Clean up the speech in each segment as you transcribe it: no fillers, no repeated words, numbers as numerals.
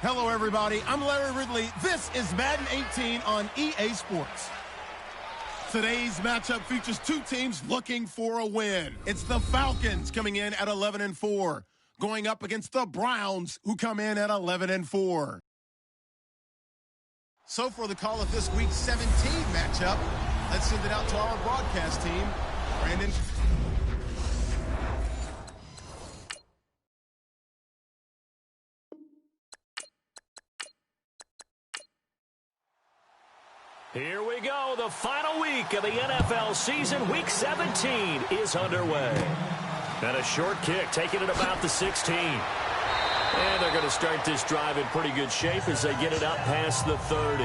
Hello, everybody. I'm Larry Ridley. This is Madden 18 on EA Sports. Today's matchup features two teams looking for a win. It's the Falcons coming in at 11-4, going up against the Browns, who come in at 11-4. So for the call of this Week 17 matchup, let's send it out to our broadcast team. Brandon. Here we go. The final week of the NFL season. Week 17 is underway. And a short kick, taking it about the 16. And they're going to start this drive in pretty good shape as they get it up past the 30.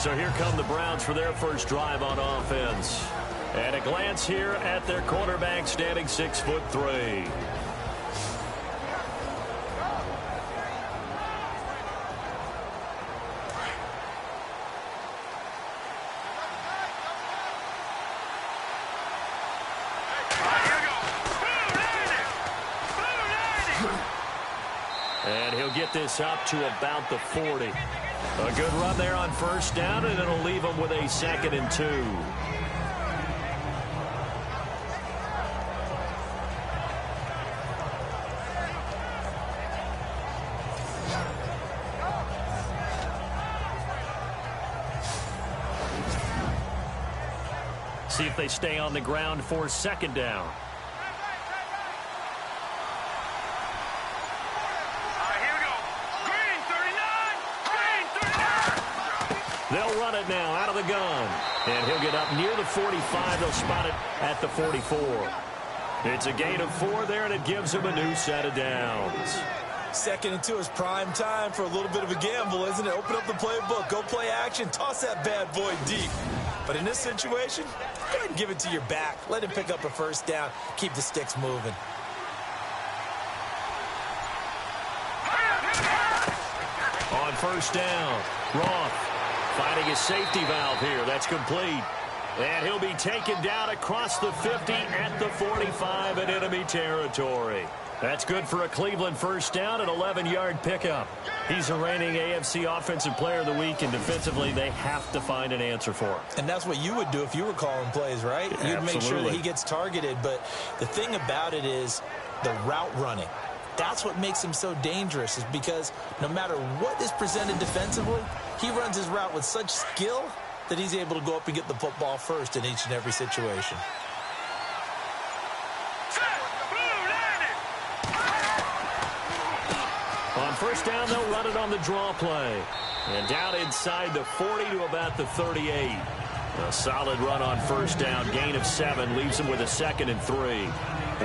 So here come the Browns for their first drive on offense. And a glance here at their quarterback, standing 6'3". And he'll get this up to about the 40. A good run there on first down, and it'll leave him with a 2nd and 2. See if they stay on the ground for 2nd down. They'll run it now out of the gun. And he'll get up near the 45. They'll spot it at the 44. It's a gain of 4 there, and it gives him a new set of downs. 2nd and 2 is prime time for a little bit of a gamble, isn't it? Open up the playbook, go play action, toss that bad boy deep. But in this situation, go ahead and give it to your back. Let him pick up a first down. Keep the sticks moving. On first down, Roth finding his safety valve here. That's complete. And he'll be taken down across the 50 at the 45 in enemy territory. That's good for a Cleveland first down, an 11-yard pickup. He's the reigning AFC Offensive Player of the Week, and defensively they have to find an answer for him. And that's what you would do if you were calling plays, right? Yeah, you'd make sure that he gets targeted. But the thing about it is the route running. That's what makes him so dangerous, is because no matter what is presented defensively, he runs his route with such skill that he's able to go up and get the football first in each and every situation. On first down, they'll run it on the draw play. And down inside the 40 to about the 38. A solid run on first down, gain of 7, leaves him with a 2nd and 3.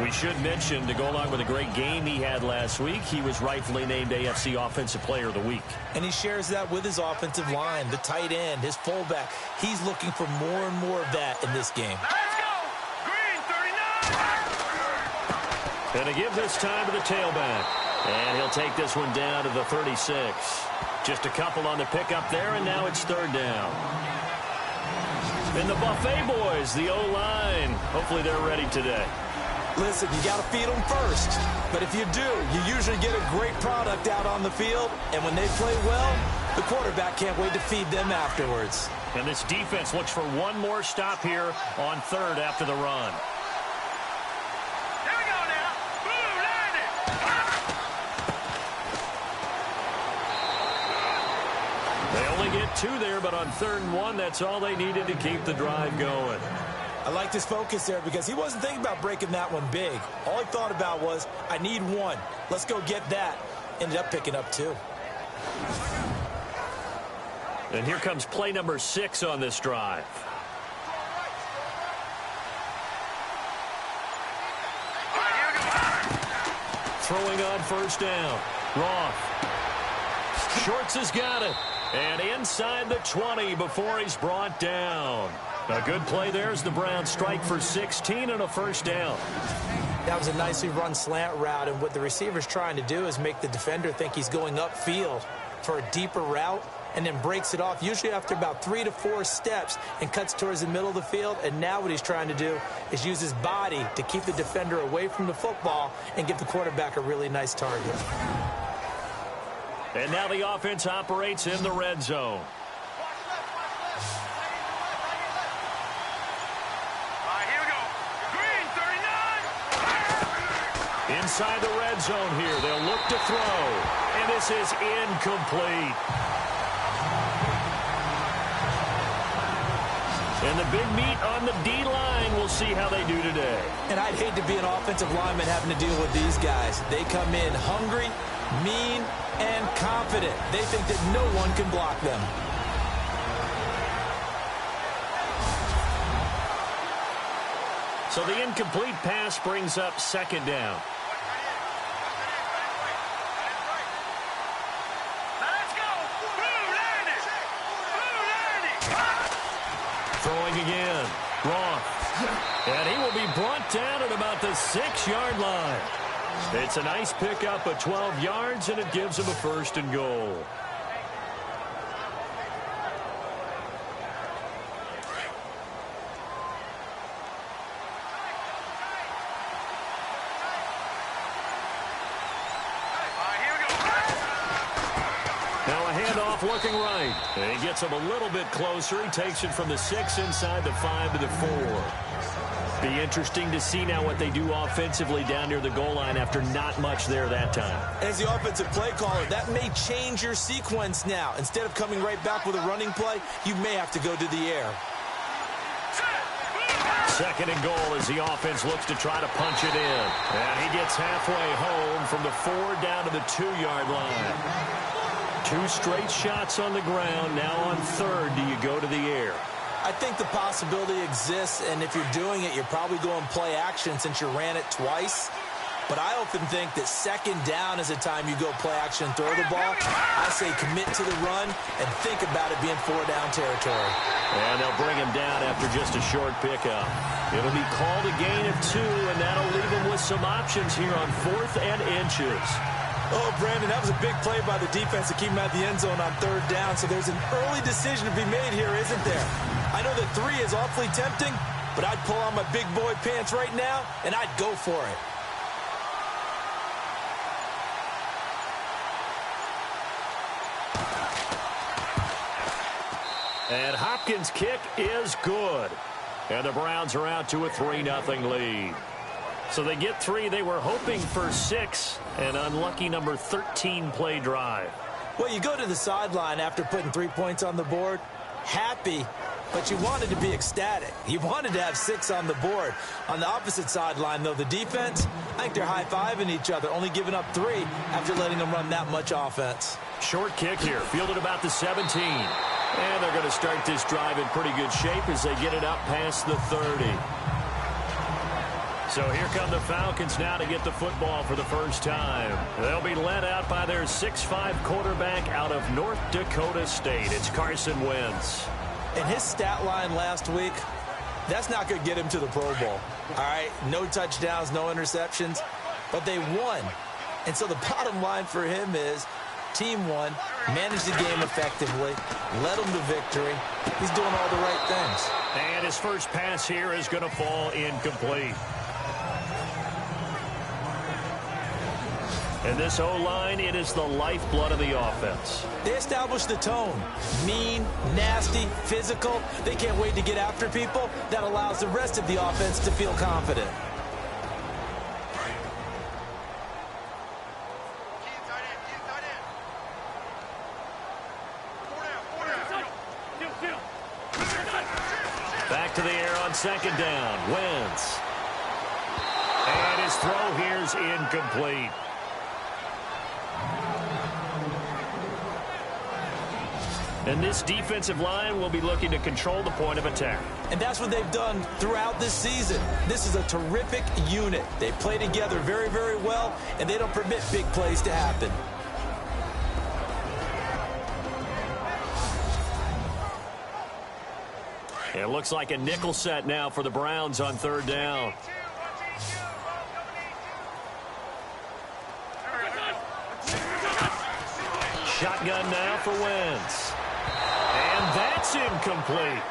We should mention, to go along with a great game he had last week, he was rightfully named AFC Offensive Player of the Week. And he shares that with his offensive line, the tight end, his fullback. He's looking for more and more of that in this game. Let's go! Green 39! And to give this time to the tailback. And he'll take this one down to the 36. Just a couple on the pickup there, and now it's 3rd down. And the Buffet boys, the O-line, hopefully they're ready today. Listen, you got to feed them first. But if you do, you usually get a great product out on the field. And when they play well, the quarterback can't wait to feed them afterwards. And this defense looks for one more stop here on 3rd after the run. Here we go now. Blue landed. They only to get 2 there, but on 3rd and 1, that's all they needed to keep the drive going. I liked his focus there because he wasn't thinking about breaking that one big. All he thought about was, I need 1. Let's go get that. Ended up picking up 2. And here comes play number 6 on this drive. Throwing on 1st down. Roth. Shorts has got it. And inside the 20 before he's brought down. A good play there as the Browns strike for 16 and a 1st down. That was a nicely run slant route, and what the receiver's trying to do is make the defender think he's going upfield for a deeper route, and then breaks it off, usually after about 3 to 4 steps, and cuts towards the middle of the field. And now what he's trying to do is use his body to keep the defender away from the football and give the quarterback a really nice target. And now the offense operates in the red zone. Inside the red zone here, they'll look to throw, and this is incomplete. And the big meat on the D-line, we'll see how they do today. And I'd hate to be an offensive lineman having to deal with these guys. They come in hungry, mean, and confident. They think that no one can block them. So the incomplete pass brings up 2nd down. Throwing again. Roth. And he will be brought down at about the 6-yard line. It's a nice pickup of 12 yards, and it gives him a 1st and goal. Looking right. And he gets him a little bit closer. He takes it from the 6 inside the 5 to the 4. Be interesting to see now what they do offensively down near the goal line after not much there that time. As the offensive play caller, that may change your sequence now. Instead of coming right back with a running play, you may have to go to the air. 2nd and goal as the offense looks to try to punch it in. And he gets halfway home from the 4 down to the 2-yard line. 2 straight shots on the ground. Now on 3rd, do you go to the air? I think the possibility exists, and if you're doing it, you're probably going play action since you ran it twice. But I often think that 2nd down is the time you go play action and throw the ball. I say commit to the run and think about it being 4-down territory. And they'll bring him down after just a short pickup. It'll be called a gain of 2, and that'll leave him with some options here on 4th and inches. Oh, Brandon, that was a big play by the defense to keep him at the end zone on 3rd down. So there's an early decision to be made here, isn't there? I know that 3 is awfully tempting, but I'd pull on my big boy pants right now, and I'd go for it. And Hopkins' kick is good. And the Browns are out to a 3-0 lead. So they get 3. They were hoping for 6. An unlucky number 13 play drive. Well, you go to the sideline after putting 3 points on the board, happy, but you wanted to be ecstatic. You wanted to have 6 on the board. On the opposite sideline, though, the defense, I think they're high-fiving each other, only giving up 3 after letting them run that much offense. Short kick here, fielded about the 17. And they're going to start this drive in pretty good shape as they get it up past the 30. So here come the Falcons now to get the football for the first time. They'll be led out by their 6'5" quarterback out of North Dakota State. It's Carson Wentz. And his stat line last week, that's not going to get him to the Pro Bowl. All right, no touchdowns, no interceptions, but they won. And so the bottom line for him is team won, managed the game effectively, led them to victory. He's doing all the right things. And his first pass here is going to fall incomplete. And this O-line, it is the lifeblood of the offense. They established the tone. Mean, nasty, physical. They can't wait to get after people. That allows the rest of the offense to feel confident. to the air on second down. Wentz. And his throw here's incomplete. And this defensive line will be looking to control the point of attack. And that's what they've done throughout this season. This is a terrific unit. They play together very, very well, and they don't permit big plays to happen. It looks like a nickel set now for the Browns on third down. Shotgun now for Wentz. And that's incomplete.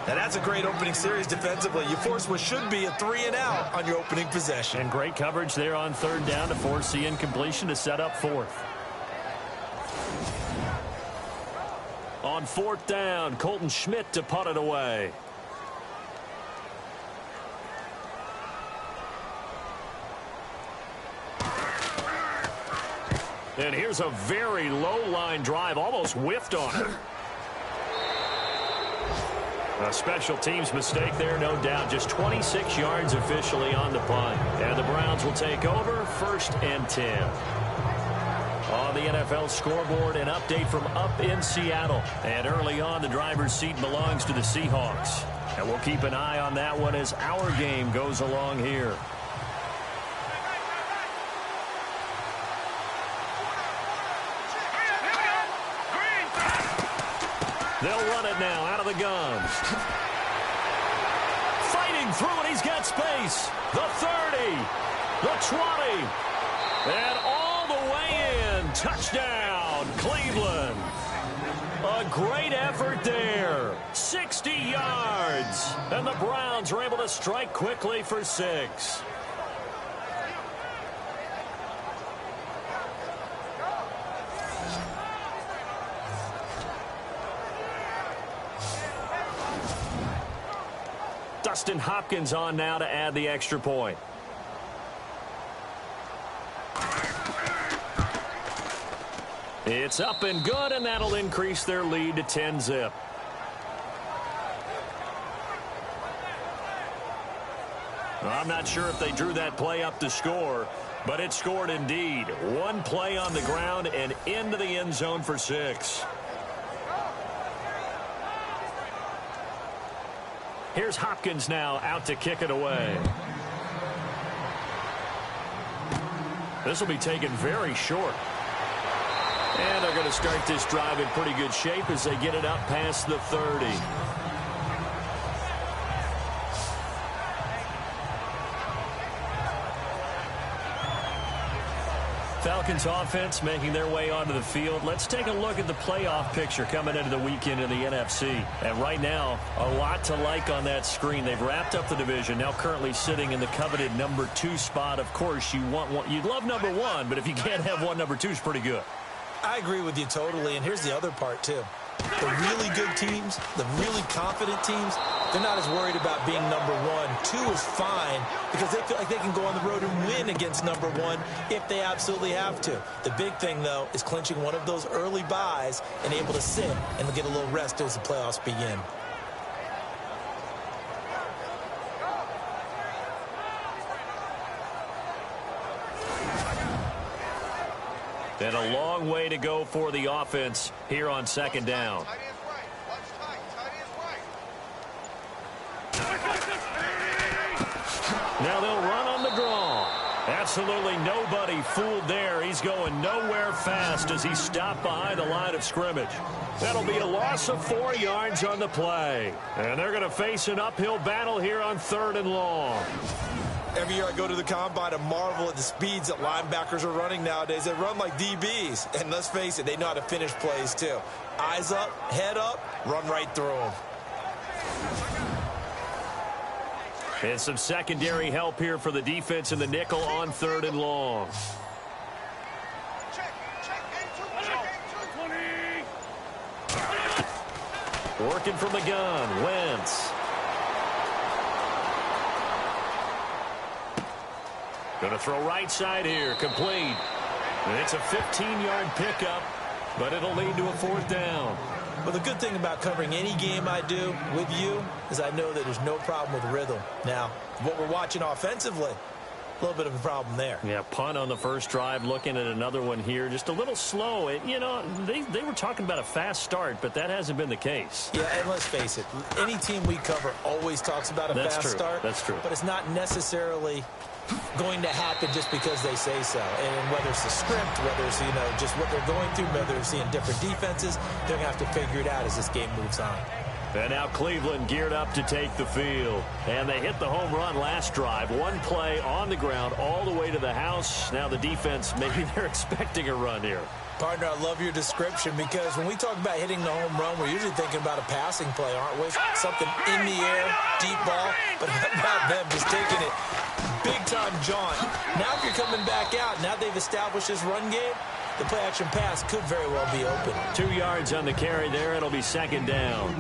Now that's a great opening series defensively. You force what should be a 3-and-out on your opening possession. And great coverage there on third down to force the incompletion to set up fourth. On fourth down, Colton Schmidt to punt it away. And here's a very low-line drive, almost whiffed on it. A special teams mistake there, no doubt. Just 26 yards officially on the punt. And the Browns will take over, 1st and 10. On the NFL scoreboard, an update from up in Seattle. And early on, the driver's seat belongs to the Seahawks. And we'll keep an eye on that one as our game goes along here. They'll run it now out of the gun. Fighting through it. He's got space. The 30. The 20. And all the way in. Touchdown, Cleveland. A great effort there. 60 yards. And the Browns are able to strike quickly for 6. Dustin Hopkins on now to add the extra point. It's up and good, and that'll increase their lead to 10-zip. I'm not sure if they drew that play up to score, but it scored indeed. One play on the ground and into the end zone for 6. Here's Hopkins now out to kick it away. This will be taken very short. And they're going to start this drive in pretty good shape as they get it up past the 30. Falcons offense making their way onto the field. Let's take a look at the playoff picture coming into the weekend in the NFC. And right now, a lot to like on that screen. They've wrapped up the division, now currently sitting in the coveted number 2 spot. Of course, you'd love number 1, but if you can't have one, number 2 is pretty good. I agree with you totally, and here's the other part, too. The really good teams, the really confident teams, they're not as worried about being number 1. 2 is fine because they feel like they can go on the road and win against number 1 if they absolutely have to. The big thing, though, is clinching one of those early byes and able to sit and get a little rest as the playoffs begin. And a long way to go for the offense here on second down. Now they'll run on the draw. Absolutely nobody fooled there. He's going nowhere fast as he stopped behind the line of scrimmage. That'll be a loss of 4 yards on the play. And they're going to face an uphill battle here on 3rd and long. Every year I go to the combine and marvel at the speeds that linebackers are running nowadays. They run like DBs. And let's face it, they know how to finish plays too. Eyes up, head up, run right through them. And some secondary help here for the defense in the nickel on 3rd and long. Working from the gun, Wentz. Going to throw right side here, complete. And it's a 15-yard pickup, but it'll lead to a 4th down. Well, the good thing about covering any game I do with you is I know that there's no problem with rhythm. Now, what we're watching offensively, a little bit of a problem there. Yeah, punt on the first drive, looking at another one here. Just a little slow. You know, they were talking about a fast start, but that hasn't been the case. Yeah, and let's face it, any team we cover always talks about a fast start. That's true. But it's not necessarily going to happen just because they say so. And whether it's the script, whether it's, you know, just what they're going through, whether they're seeing different defenses, they're going to have to figure it out as this game moves on. And now Cleveland geared up to take the field. And they hit the home run last drive. One play on the ground all the way to the house. Now the defense, maybe they're expecting a run here. Partner, I love your description because when we talk about hitting the home run, we're usually thinking about a passing play, aren't we? Something in the air, deep ball, but how about them just taking it big-time jaunt. Now if you're coming back out, now they've established this run game, the play-action pass could very well be open. 2 yards on the carry there. It'll be second down.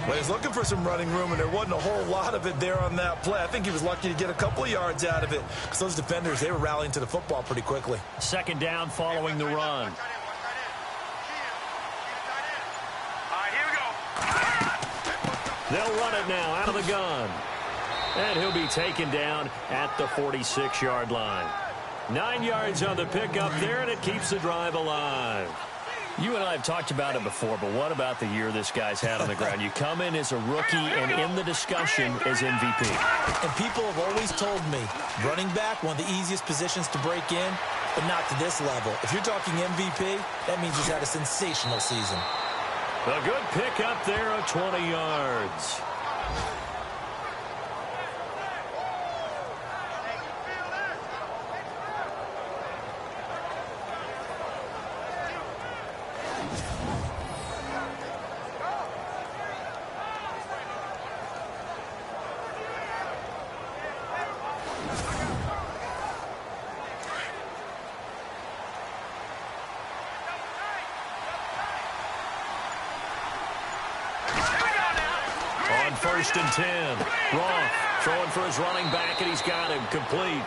Well, he's looking for some running room, and there wasn't a whole lot of it there on that play. I think he was lucky to get a couple of yards out of it because those defenders, they were rallying to the football pretty quickly. Second down following the run. They'll run it now out of the gun. And he'll be taken down at the 46-yard line. 9 yards on the pickup there, and it keeps the drive alive. You and I have talked about it before, but what about the year this guy's had on the ground? You come in as a rookie and in the discussion as MVP. And people have always told me, running back, one of the easiest positions to break in, but not to this level. If you're talking MVP, that means he's had a sensational season. A good pickup there of 20 yards. First and 10. Roth throwing for his running back, and he's got him complete.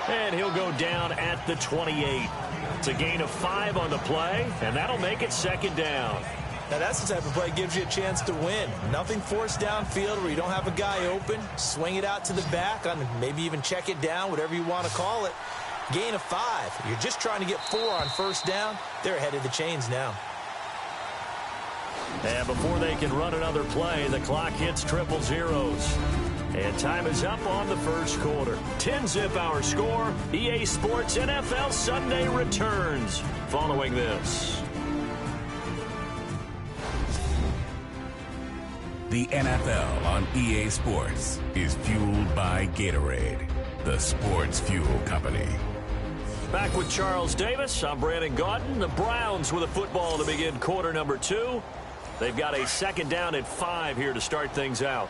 And he'll go down at the 28. It's a gain of 5 on the play, and that'll make it second down. Now, that's the type of play that gives you a chance to win. Nothing forced downfield where you don't have a guy open. Swing it out to the back, maybe even check it down, whatever you want to call it. Gain of 5. You're just trying to get 4 on first down. They're ahead of the chains now. And before they can run another play, the clock hits triple zeros. And time is up on the first quarter. 10-zip our score. EA Sports NFL Sunday returns following this. The NFL on EA Sports is fueled by Gatorade, the sports fuel company. Back with Charles Davis. I'm Brandon Gaudin. The Browns with a football to begin quarter number 2. They've got a second down at 5 here to start things out.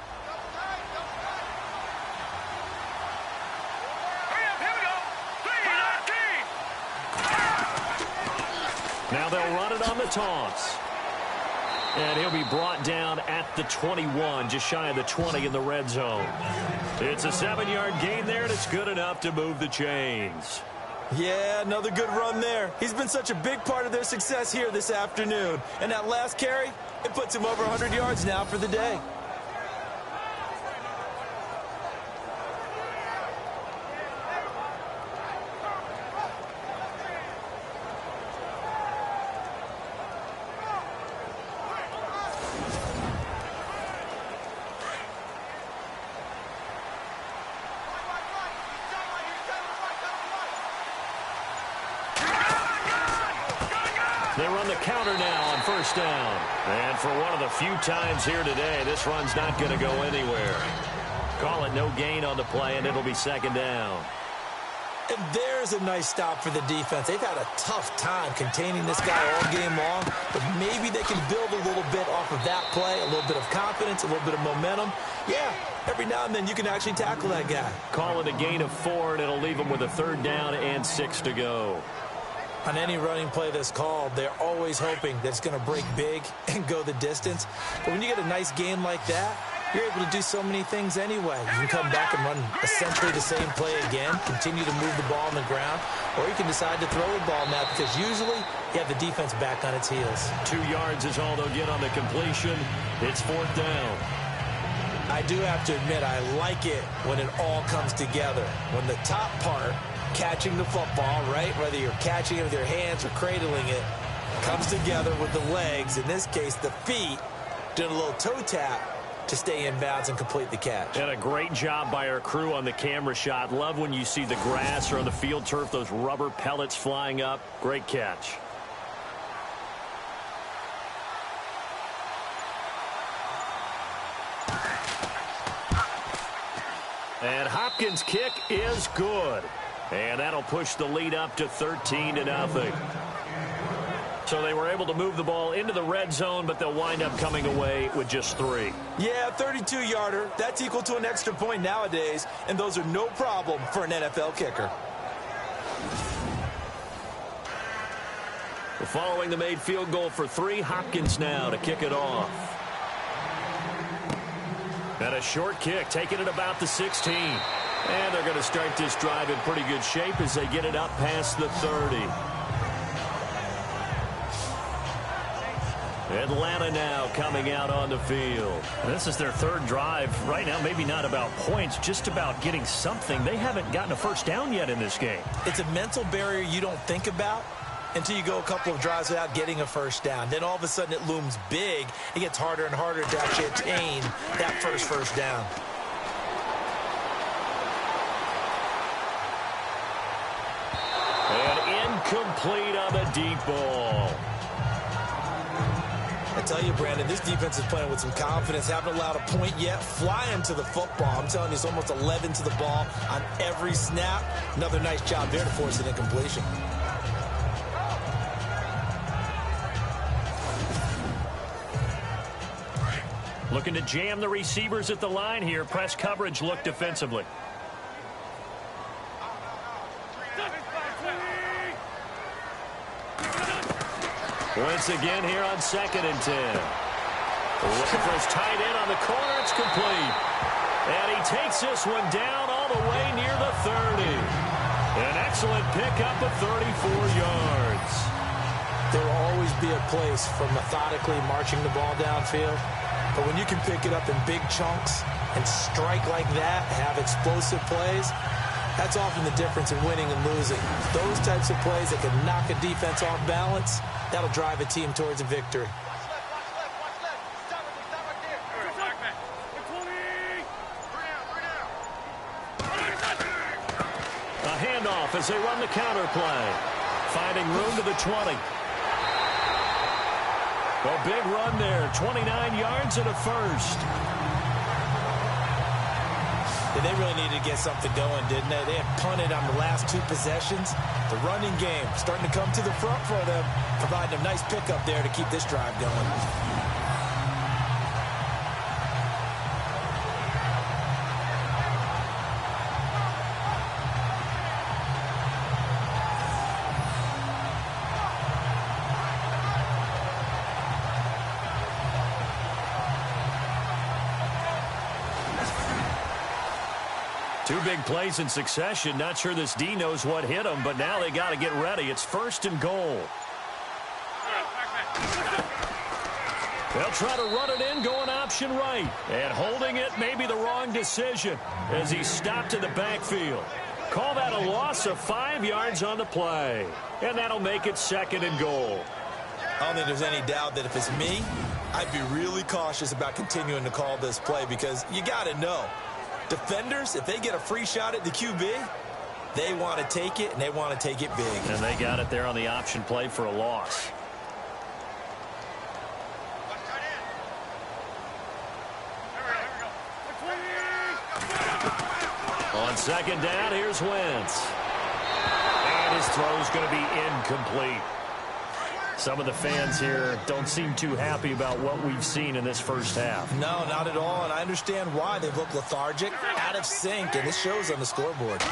Now they'll run it on the toss. And he'll be brought down at the 21, just shy of the 20 in the red zone. It's a 7-yard gain there, and it's good enough to move the chains. Yeah, another good run there. He's been such a big part of their success here this afternoon. And that last carry, it puts him over 100 yards now for the day. They run the counter now on first down. And for one of the few times here today, this run's not going to go anywhere. Call it no gain on the play, and it'll be second down. And there's a nice stop for the defense. They've had a tough time containing this guy all game long, but maybe they can build a little bit off of that play, a little bit of confidence, a little bit of momentum. Yeah, every now and then you can actually tackle that guy. Call it a gain of 4, and it'll leave them with a third down and 6 to go. On any running play that's called, they're always hoping that it's going to break big and go the distance. But when you get a nice game like that, you're able to do so many things anyway. You can come back and run essentially the same play again, continue to move the ball on the ground, or he can decide to throw the ball now because usually you have the defense back on its heels. 2 yards is all they'll get on the completion. It's 4th down. I do have to admit, I like it when it all comes together. When the top part, catching the football, right, whether you're catching it with your hands or cradling it, comes together with the legs, in this case the feet, doing a little toe tap to stay in bounds and complete the catch. And a great job by our crew on the camera shot. Love when you see the grass or on the field turf, those rubber pellets flying up. Great catch. And Hopkins' kick is good. And that'll push the lead up to 13-0. So they were able to move the ball into the red zone, but they'll wind up coming away with just 3. Yeah, 32-yarder. That's equal to an extra point nowadays, and those are no problem for an NFL kicker. Following the made field goal for 3, Hopkins now to kick it off. And a short kick, taking it about the 16. And they're going to start this drive in pretty good shape as they get it up past the 30. Atlanta now coming out on the field. This is their 3rd drive. Right now, maybe not about points, just about getting something. They haven't gotten a first down yet in this game. It's a mental barrier you don't think about until you go a couple of drives without getting a first down. Then all of a sudden it looms big. It gets harder and harder to actually attain that first down. And incomplete on the deep ball. I tell you, Brandon, this defense is playing with some confidence. Haven't allowed a point yet. Flying to the football. I'm telling you, it's almost 11 to the ball on every snap. Another nice job there to force an incompletion. Looking to jam the receivers at the line here. Press coverage look defensively. Once again here on 2nd and 10. Looking for his tight end on the corner. It's complete. And he takes this one down all the way near the 30. An excellent pickup of 34 yards. There will always be a place for methodically marching the ball downfield. But when you can pick it up in big chunks and strike like that, have explosive plays, that's often the difference in winning and losing. Those types of plays that can knock a defense off balance, that'll drive a team towards a victory. A handoff as they run the counter play. Finding room to the 20. A big run there, 29 yards and a first. Yeah, they really needed to get something going, didn't they? They had punted on the last 2 possessions. The running game starting to come to the front for them, providing a nice pickup there to keep this drive going. Two big plays in succession. Not sure this D knows what hit him, but now they got to get ready. It's 1st and goal. They'll try to run it in, going option right. And holding it may be the wrong decision as he stopped in the backfield. Call that a loss of 5 yards on the play. And that'll make it 2nd and goal. I don't think there's any doubt that if it's me, I'd be really cautious about continuing to call this play because you got to know. Defenders, if they get a free shot at the QB, they want to take it, and they want to take it big. And they got it there on the option play for a loss. On 2nd down, here's Wentz. And his throw's going to be incomplete. Some of the fans here don't seem too happy about what we've seen in this first half. No, not at all, and I understand why. They look lethargic, out of sync, and this shows on the scoreboard.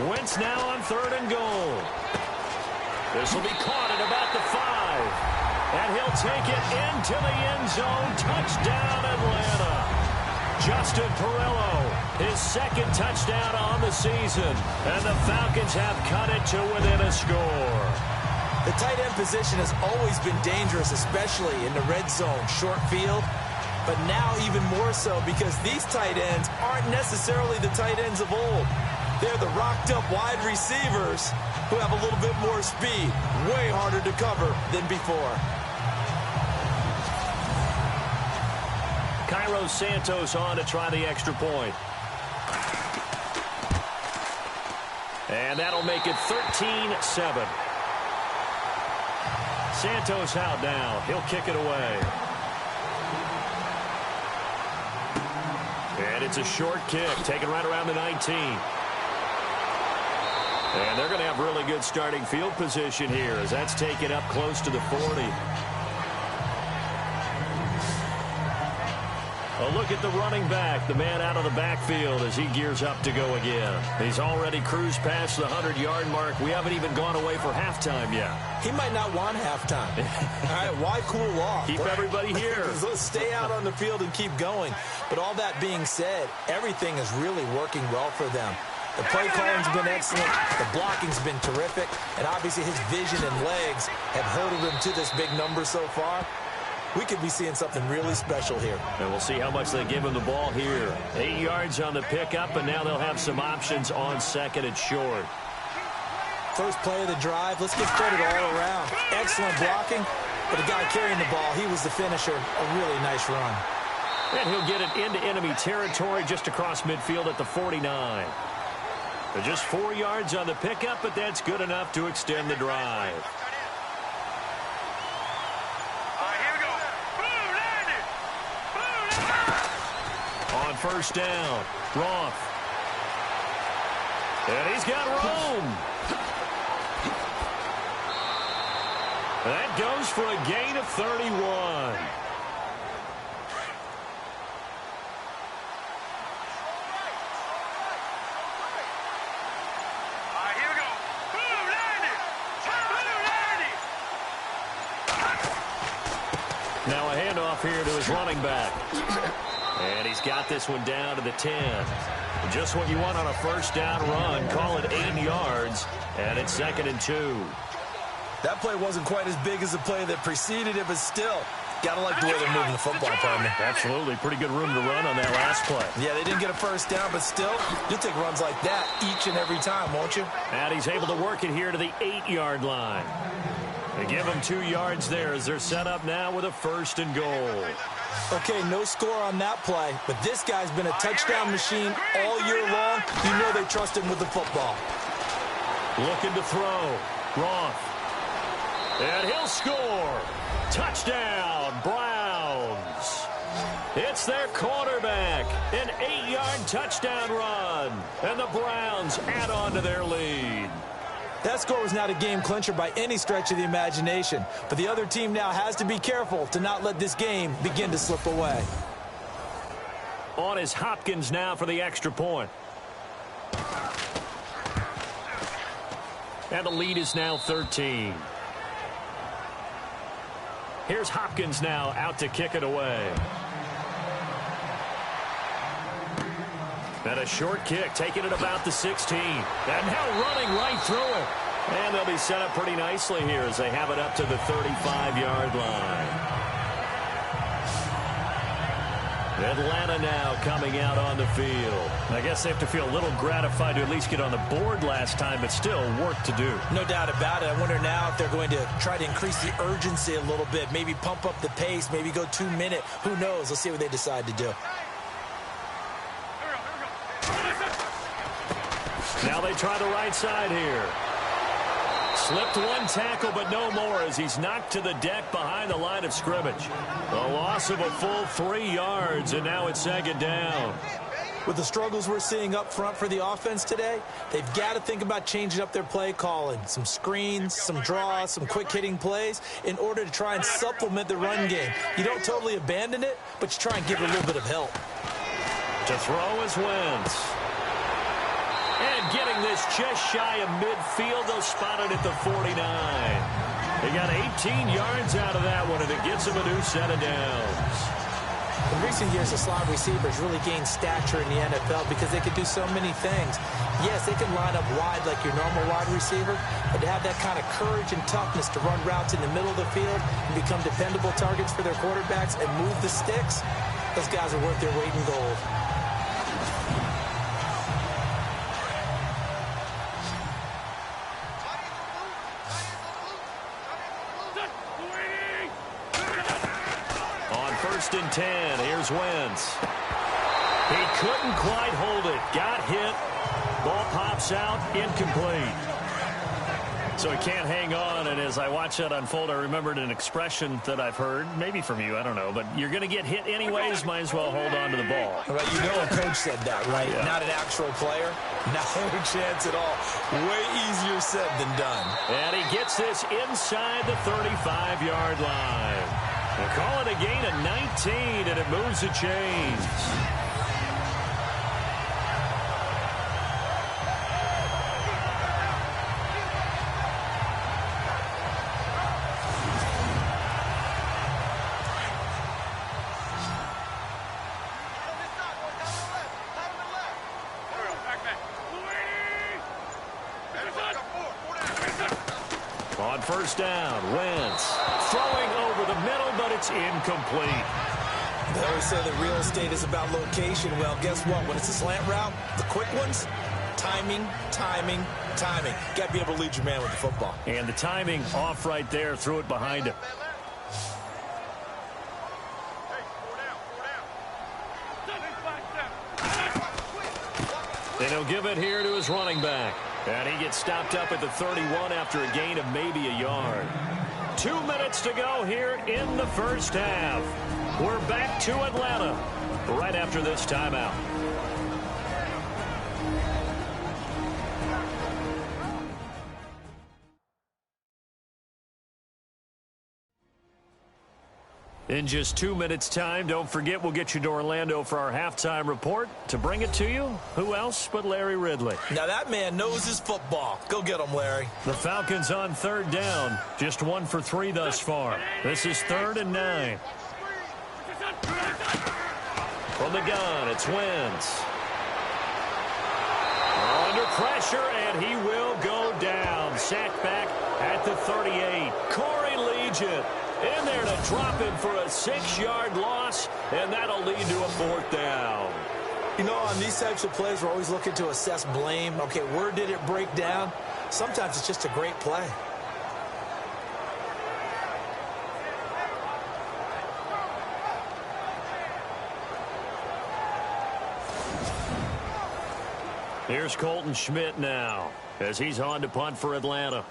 Wentz now on 3rd and goal. This will be caught at about the 5. And he'll take it into the end zone. Touchdown, Atlanta. Justin Perillo, his second touchdown on the season. And the Falcons have cut it to within a score. The tight end position has always been dangerous, especially in the red zone, short field. But now even more so because these tight ends aren't necessarily the tight ends of old. They're the rocked-up wide receivers who have a little bit more speed, way harder to cover than before. Cairo Santos on to try the extra point. And that'll make it 13-7. Santos out now. He'll kick it away. And it's a short kick, taken right around the 19. And they're going to have really good starting field position here as that's taken up close to the 40. A look at the running back, the man out of the backfield as he gears up to go again. He's already cruised past the 100-yard mark. We haven't even gone away for halftime yet. He might not want halftime. All right, why cool off? Keep everybody here. Let's stay out on the field and keep going. But all that being said, everything is really working well for them. The play calling's been excellent. The blocking's been terrific. And obviously his vision and legs have herded him to this big number so far. We could be seeing something really special here. And we'll see how much they give him the ball here. 8 yards on the pickup, and now they'll have some options on second and short. First play of the drive. Let's get credit all around. Excellent blocking. But the guy carrying the ball, he was the finisher. A really nice run. And he'll get it into enemy territory just across midfield at the 49. Just 4 yards on the pickup, but that's good enough to extend the drive. On first down, Roth. And he's got room. That goes for a gain of 31. Now a handoff here to his running back. And he's got this one down to the 10. Just what you want on a first down run. Call it 8 yards. And it's 2nd and 2. That play wasn't quite as big as the play that preceded it, but still, gotta like the way they're moving the football, partner. Absolutely. Pretty good room to run on that last play. Yeah, they didn't get a first down, but still, you'll take runs like that each and every time, won't you? And he's able to work it here to the 8-yard line. They give him 2 yards there as they're set up now with a 1st and goal. Okay, no score on that play, but this guy's been a touchdown machine all year long. You know they trust him with the football. Looking to throw. Roth. And he'll score. Touchdown, Browns. It's their quarterback. An 8-yard touchdown run. And the Browns add on to their lead. That score was not a game clincher by any stretch of the imagination. But the other team now has to be careful to not let this game begin to slip away. On is Hopkins now for the extra point. And the lead is now 13. Here's Hopkins now out to kick it away. And a short kick, taking it about the 16. And now running right through it. And they'll be set up pretty nicely here as they have it up to the 35-yard line. Atlanta now coming out on the field. I guess they have to feel a little gratified to at least get on the board last time, but still work to do. No doubt about it. I wonder now if they're going to try to increase the urgency a little bit, maybe pump up the pace, maybe go 2-minute. Who knows? Let's see what they decide to do. Now they try the right side here. Slipped one tackle, but no more as he's knocked to the deck behind the line of scrimmage. A loss of a full 3 yards, and now it's 2nd down. With the struggles we're seeing up front for the offense today, they've got to think about changing up their play calling. Some screens, some draws, some quick-hitting plays in order to try and supplement the run game. You don't totally abandon it, but you try and give it a little bit of help. To throw is Wentz. And getting this just shy of midfield, they'll spot it at the 49. They got 18 yards out of that one, and it gets them a new set of downs. In recent years, the slot receivers really gained stature in the NFL because they can do so many things. Yes, they can line up wide like your normal wide receiver, but to have that kind of courage and toughness to run routes in the middle of the field and become dependable targets for their quarterbacks and move the sticks, those guys are worth their weight in gold. First and 10. Here's Wentz. He couldn't quite hold it. Got hit. Ball pops out. Incomplete. So he can't hang on. And as I watch that unfold, I remembered an expression that I've heard, maybe from you, I don't know. But you're going to get hit anyways. Might as well hold on to the ball. Right, you know a coach said that, right? Yeah. Not an actual player. Not a chance at all. Way easier said than done. And he gets this inside the 35-yard line. We'll call it a gain of 19, and it moves the chains. On first down, Wentz throwing over the middle, but it's incomplete. They always say that real estate is about location. Well, guess what? When it's a slant route, the quick ones, timing, timing, timing. Got to be able to lead your man with the football. And the timing off right there, threw it behind him. And he'll give it here to his running back. And he gets stopped up at the 31 after a gain of maybe a yard. 2 minutes to go here in the first half. We're back to Atlanta right after this timeout. In just 2 minutes' time, don't forget we'll get you to Orlando for our halftime report. To bring it to you, who else but Larry Ridley? Now that man knows his football. Go get him, Larry. The Falcons on third down. Just 1 for 3 thus far. This is 3rd and 9. From the gun, it's Wentz. Under pressure, and he will go down. Sacked back at the 38. Corey Legion in there to drop him for a 6-yard loss, and that'll lead to a 4th down. You know, on these types of plays, we're always looking to assess blame. Okay, where did it break down? Sometimes it's just a great play. Here's Colton Schmidt now as he's on to punt for Atlanta.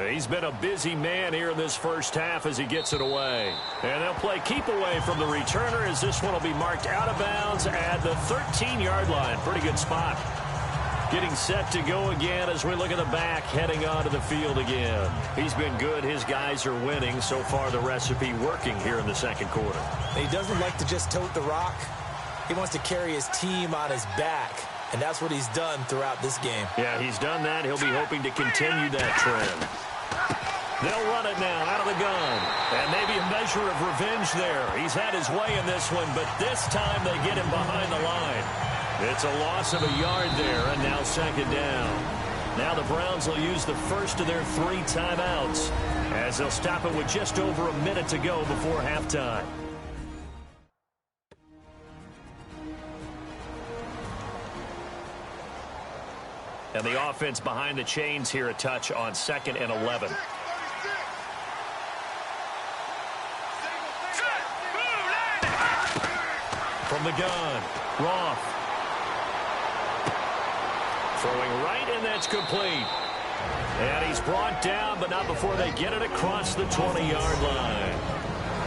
He's been a busy man here in this first half as he gets it away. And they'll play keep away from the returner as this one will be marked out of bounds at the 13-yard line. Pretty good spot. Getting set to go again as we look at the back heading onto the field again. He's been good. His guys are winning. So far, the recipe working here in the second quarter. He doesn't like to just tote the rock. He wants to carry his team on his back. And that's what he's done throughout this game. Yeah, he's done that. He'll be hoping to continue that trend. They'll run it now out of the gun. And maybe a measure of revenge there. He's had his way in this one, but this time they get him behind the line. It's a loss of a yard there, and now 2nd down. Now the Browns will use the first of their 3 timeouts as they'll stop it with just over a minute to go before halftime. And the offense behind the chains here a touch on 2nd and 11. From the gun, Roth. Throwing right, and that's complete. And he's brought down, but not before they get it across the 20-yard line.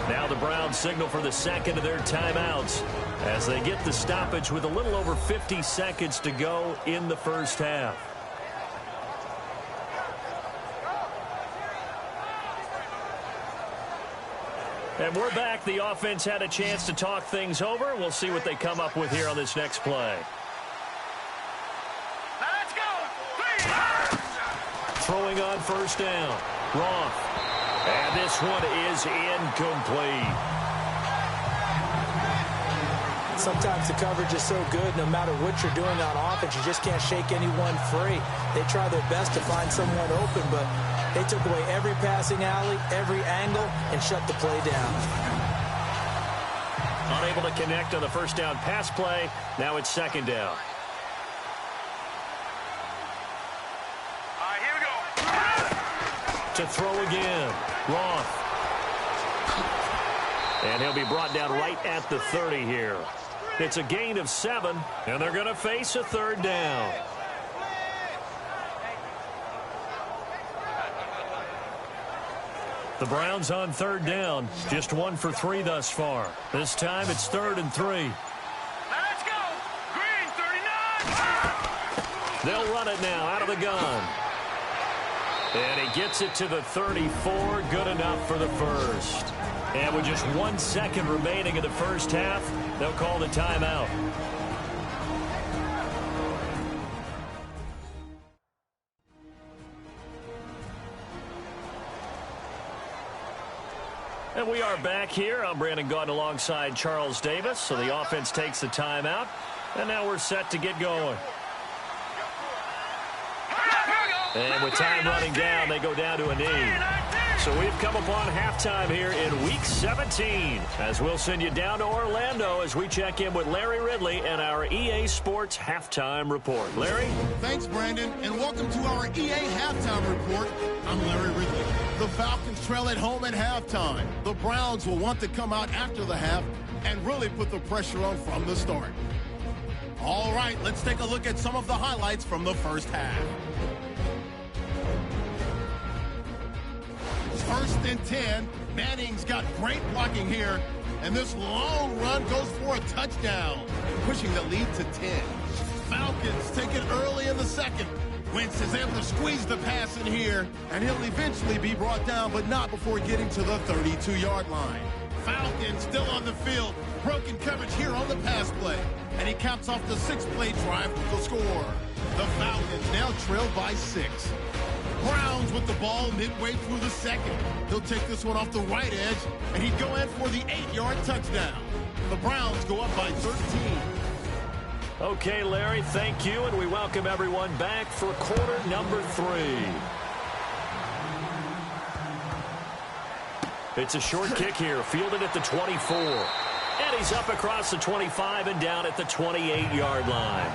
Now the Browns signal for the 2nd of their timeouts as they get the stoppage with a little over 50 seconds to go in the first half. And we're back. The offense had a chance to talk things over. We'll see what they come up with here on this next play. Throwing on first down. Roth. And this one is incomplete. Sometimes the coverage is so good, no matter what you're doing on offense, you just can't shake anyone free. They try their best to find someone open, but they took away every passing alley, every angle, and shut the play down. Unable to connect on the first down pass play. Now it's second down. Here we go. To throw again. Roth. And he'll be brought down right at the 30 here. It's a gain of 7, and they're going to face a third down. The Browns on third down. Just 1 for 3 thus far. This time it's 3rd and 3. Let's go. Green, 39. They'll run it now out of the gun. And he gets it to the 34. Good enough for the first. And with just 1 second remaining in the first half, they'll call the timeout. And we are back here. I'm Brandon Gaudin alongside Charles Davis. So the offense takes the timeout. And now we're set to get going. And with time running down, they go down to a knee. So we've come upon halftime here in Week 17 as we'll send you down to Orlando as we check in with Larry Ridley and our EA Sports Halftime Report. Larry? Thanks, Brandon, and welcome to our EA Halftime Report. I'm Larry Ridley. The Falcons trail at home at halftime. The Browns will want to come out after the half and really put the pressure on from the start. All right, let's take a look at some of the highlights from the first half. 1st and 10. Manning's got great blocking here, and this long run goes for a touchdown, pushing the lead to 10. Falcons take it early in the second. Wentz is able to squeeze the pass in here, and he'll eventually be brought down, but not before getting to the 32-yard line. Falcons still on the field. Broken coverage here on the pass play, and he caps off the 6-play drive with the score. The Falcons now trail by 6. Browns with the ball midway through the second. He'll take this one off the right edge, and he'd go in for the 8-yard touchdown. The Browns go up by 13. Okay, Larry, thank you, and we welcome everyone back for quarter number 3. It's a short kick here, fielded at the 24. And he's up across the 25 and down at the 28-yard line.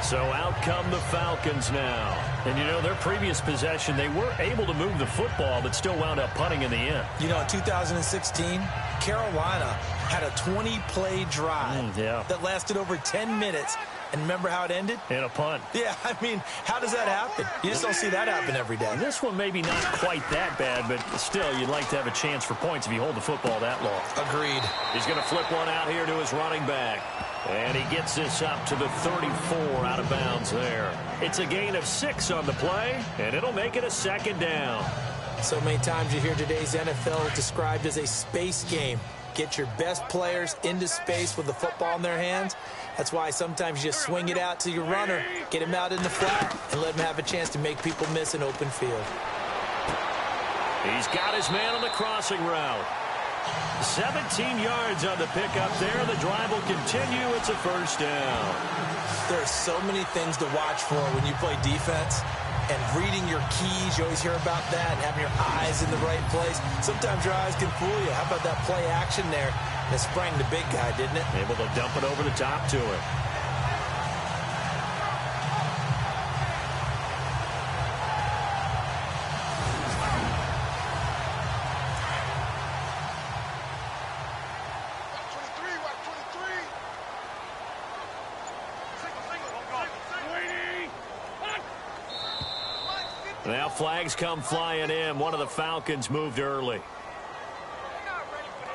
So out come the Falcons now. And, you know, their previous possession, they were able to move the football, but still wound up punting in the end. You know, in 2016, Carolina had a 20-play drive that lasted over 10 minutes. And remember how it ended? In a punt. Yeah, I mean, how does that happen? You just don't see that happen every day. This one maybe not quite that bad, but still, you'd like to have a chance for points if you hold the football that long. Agreed. He's going to flip one out here to his running back. And he gets this up to the 34 out of bounds there. It's a gain of 6 on the play, and it'll make it a second down. So many times you hear today's NFL described as a space game. Get your best players into space with the football in their hands. That's why sometimes you just swing it out to your runner, get him out in the flat, and let him have a chance to make people miss an open field. He's got his man on the crossing route. 17 yards on the pickup there. The drive will continue. It's a first down. There are so many things to watch for when you play defense. And reading your keys, you always hear about that, and having your eyes in the right place. Sometimes your eyes can fool you. How about that play action there? It sprang the big guy, didn't it? Able to dump it over the top to him. Now flags come flying in. One of the Falcons moved early.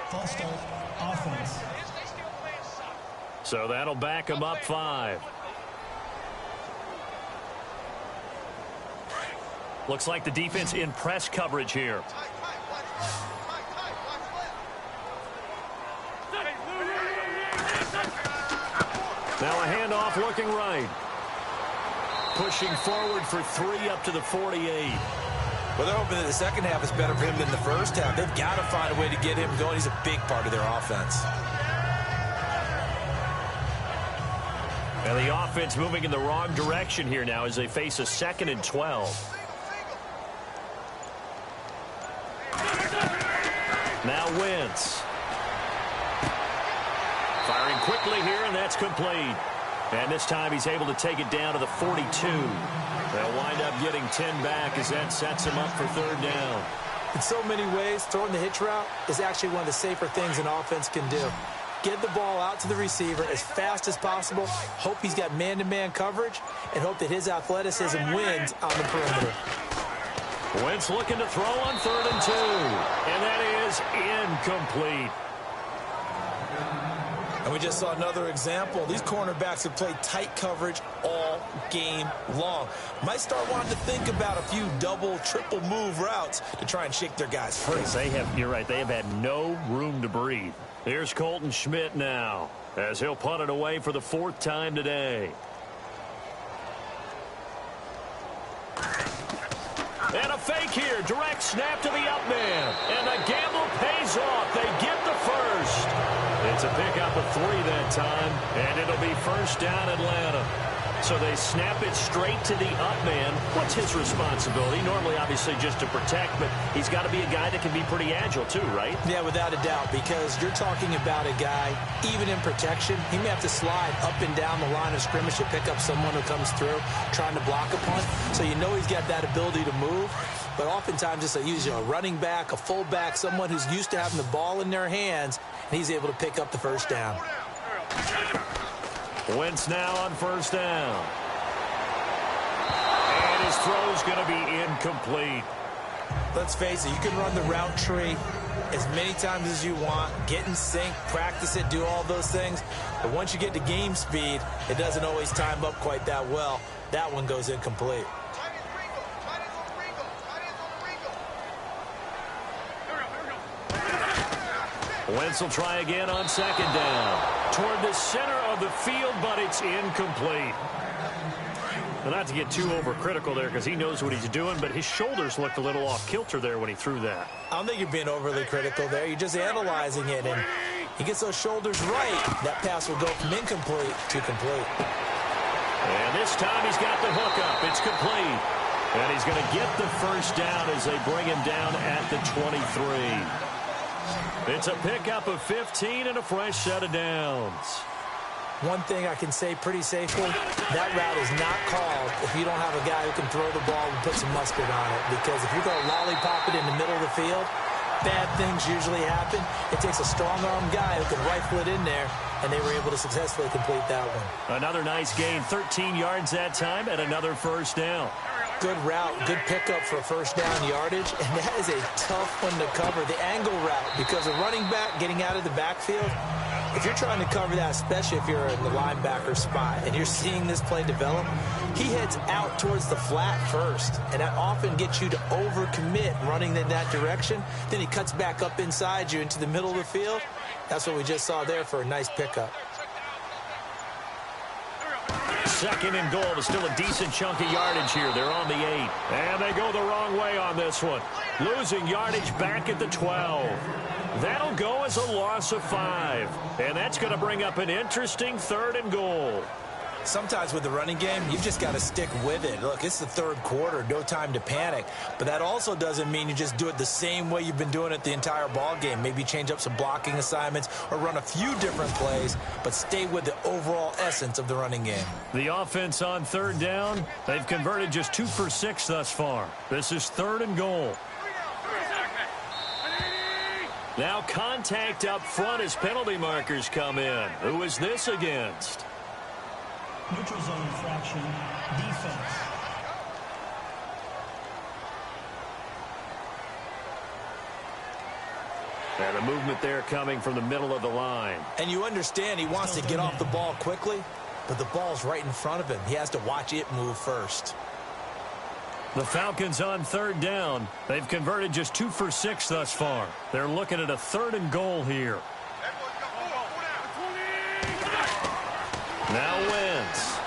False start, offense. So that'll back them up 5. Looks like the defense in press coverage here. Now a handoff looking right. Pushing forward for 3 up to the 48. Well, they're hoping that the second half is better for him than the first half. They've got to find a way to get him going. He's a big part of their offense. And the offense moving in the wrong direction here now as they face a 2nd and 12. Now Wentz. Firing quickly here, and that's complete. And this time he's able to take it down to the 42. They'll wind up getting 10 back as that sets him up for 3rd down. In so many ways, throwing the hitch route is actually one of the safer things an offense can do. Get the ball out to the receiver as fast as possible, hope he's got man-to-man coverage, and hope that his athleticism wins on the perimeter. Wentz looking to throw on 3rd and 2. And that is incomplete. And we just saw another example. These cornerbacks have played tight coverage all game long. Might start wanting to think about a few double, triple move routes to try and shake their guys free. You're right, they have had no room to breathe. Here's Colton Schmidt now as he'll punt it away for the 4th time today. And a fake here. Direct snap to the up man. And the gamble pays off. They get the first. It's a pickup of 3 that time. And it'll be 1st down Atlanta. So they snap it straight to the up man. What's his responsibility? Normally, obviously, just to protect, but he's got to be a guy that can be pretty agile too, right? Yeah, without a doubt, because you're talking about a guy, even in protection, he may have to slide up and down the line of scrimmage to pick up someone who comes through trying to block a punt. So you know he's got that ability to move. But oftentimes it's a running back, a fullback, someone who's used to having the ball in their hands, and he's able to pick up the 1st down. Wentz now on 1st down. And his throw's going to be incomplete. Let's face it, you can run the route tree as many times as you want, get in sync, practice it, do all those things. But once you get to game speed, it doesn't always time up quite that well. That one goes incomplete. Wentz will try again on 2nd down. Toward the center of the field, but it's incomplete. Well, not to get too overcritical there because he knows what he's doing, but his shoulders looked a little off kilter there when he threw that. I don't think you're being overly critical there. You're just analyzing it, and he gets those shoulders right. That pass will go from incomplete to complete. And this time he's got the hook up. It's complete. And he's going to get the 1st down as they bring him down at the 23. It's a pickup of 15 and a fresh set of downs. One thing I can say pretty safely, that route is not called if you don't have a guy who can throw the ball and put some mustard on it. Because if you're going to lollipop it in the middle of the field, bad things usually happen. It takes a strong-arm guy who can rifle it in there, and they were able to successfully complete that one. Another nice gain, 13 yards that time, and another 1st down. Good route, good pickup for 1st down yardage, and that is a tough one to cover, the angle route, because a running back getting out of the backfield, if you're trying to cover that, especially if you're in the linebacker spot and you're seeing this play develop, he heads out towards the flat first, and that often gets you to overcommit running in that direction. Then he cuts back up inside you into the middle of the field. That's what we just saw there for a nice pickup. 2nd and goal. It's still a decent chunk of yardage here. They're on the 8. And they go the wrong way on this one. Losing yardage back at the 12. That'll go as a loss of 5. And that's going to bring up an interesting 3rd and goal. Sometimes with the running game, you've just got to stick with it. Look, it's the 3rd quarter, no time to panic. But that also doesn't mean you just do it the same way you've been doing it the entire ball game. Maybe change up some blocking assignments or run a few different plays, but stay with the overall essence of the running game. The offense on 3rd down, they've converted just 2 for 6 thus far. This is 3rd and goal. Now contact up front as penalty markers come in. Who is this against? Neutral zone infraction, defense. And a movement there coming from the middle of the line. And you understand he wants to get off the ball quickly, but the ball's right in front of him. He has to watch it move first. The Falcons on 3rd down. They've converted just 2 for 6 thus far. They're looking at a 3rd and goal here. Now Wentz.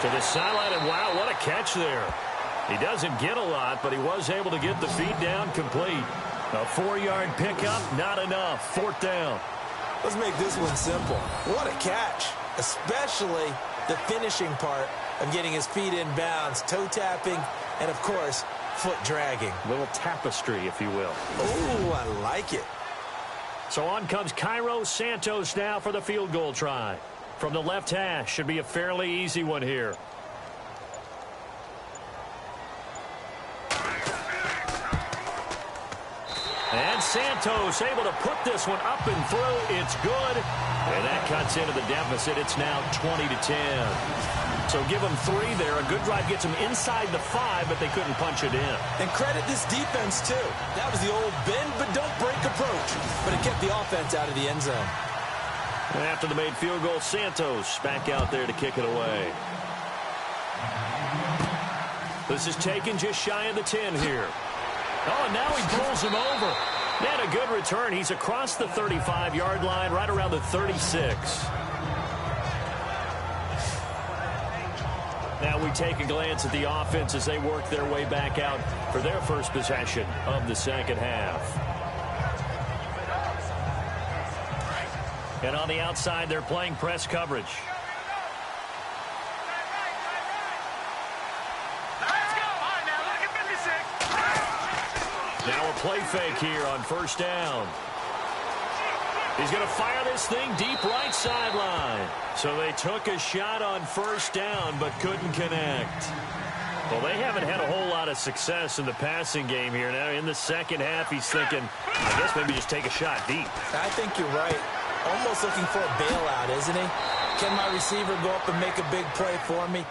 To the sideline, and wow, what a catch there. He doesn't get a lot, but he was able to get the feed down complete. A 4-yard pickup, not enough. 4th down. Let's make this one simple. What a catch, especially the finishing part of getting his feet in bounds, toe tapping, and, of course, foot dragging. A little tapestry, if you will. Ooh, I like it. So on comes Cairo Santos now for the field goal try. From the left hash, should be a fairly easy one here. And Santos able to put this one up and through. It's good. And that cuts into the deficit. It's now 20-10. So give them 3 there. A good drive gets them inside the 5, but they couldn't punch it in. And credit this defense, too. That was the old bend but don't break approach. But it kept the offense out of the end zone. And after the made field goal, Santos back out there to kick it away. This is taken just shy of the 10 here. Oh, and now he pulls him over. Man, a good return. He's across the 35-yard line, right around the 36. Now we take a glance at the offense as they work their way back out for their first possession of the second half. And on the outside, they're playing press coverage. Now a play fake here on 1st down. He's going to fire this thing deep right sideline. So they took a shot on 1st down but couldn't connect. Well, they haven't had a whole lot of success in the passing game here. Now in the second half, he's thinking, I guess maybe just take a shot deep. I think you're right. Almost looking for a bailout, isn't he? Can my receiver go up and make a big play for me?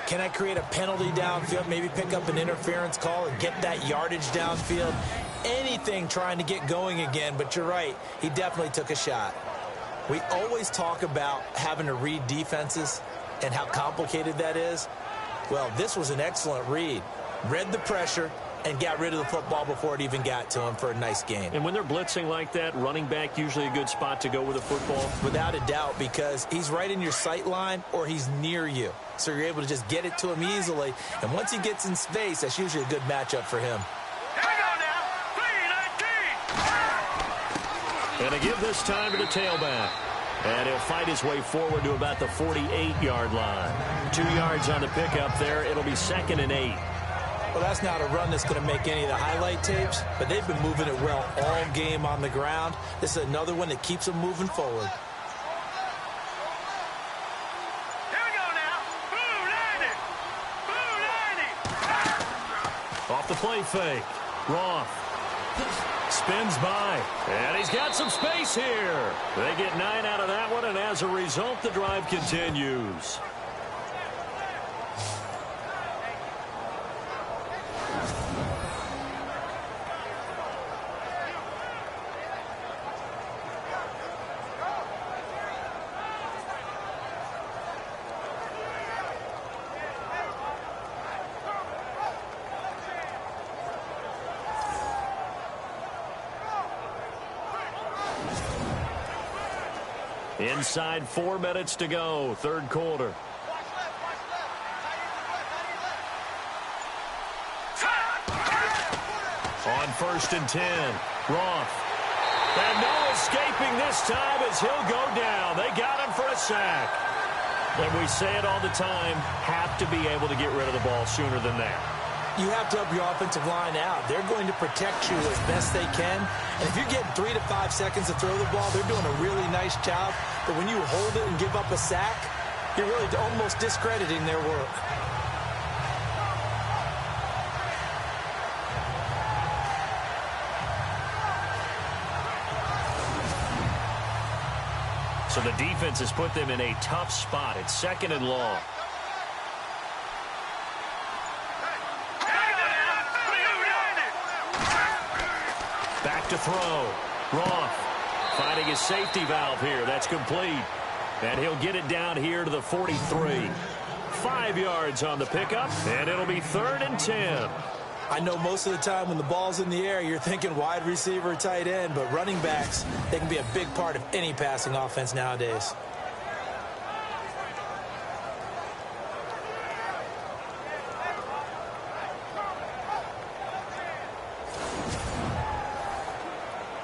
Can I create a penalty downfield, maybe pick up an interference call and get that yardage downfield? Anything trying to get going again, but you're right. He definitely took a shot. We always talk about having to read defenses and how complicated that is. Well, this was an excellent read. Read the pressure and got rid of the football before it even got to him for a nice game. And when they're blitzing like that, running back usually a good spot to go with the football? Without a doubt, because he's right in your sight line or he's near you. So you're able to just get it to him easily. And once he gets in space, that's usually a good matchup for him. Here we go now. 3-19. And to give this time to the tailback. And he'll fight his way forward to about the 48-yard line. 2 yards on the pickup there. It'll be 2nd and 8. Well, that's not a run that's going to make any of the highlight tapes, but they've been moving it well all game on the ground. This is another one that keeps them moving forward. Here we go now. Boo, 90. Boo, 90. Off the play fake. Roth spins by. And he's got some space here. They get 9 out of that one, and as a result, the drive continues. Inside 4 minutes to go, 3rd quarter. On 1st and 10, Roth. And no escaping this time as he'll go down. They got him for a sack. And we say it all the time, have to be able to get rid of the ball sooner than that. You have to help your offensive line out. They're going to protect you as best they can. And if you're getting 3 to 5 seconds to throw the ball, they're doing a really nice job. But when you hold it and give up a sack, you're really almost discrediting their work. So the defense has put them in a tough spot. It's 2nd and long. Back to throw. Roth finding his safety valve here. That's complete. And he'll get it down here to the 43. 5 yards on the pickup, and it'll be 3rd and 10. I know most of the time when the ball's in the air, you're thinking wide receiver, tight end, but running backs, they can be a big part of any passing offense nowadays.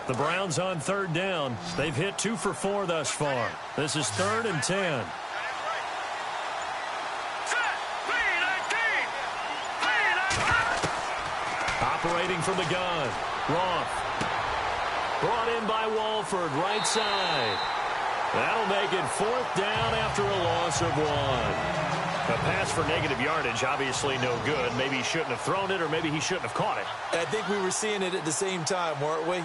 The Browns on third down. They've hit 2 for 4 thus far. This is 3rd and 10. Operating from the gun. Roth. Brought in by Walford, right side. That'll make it 4th down after a loss of 1. A pass for negative yardage, obviously no good. Maybe he shouldn't have thrown it, or maybe he shouldn't have caught it. I think we were seeing it at the same time, weren't we?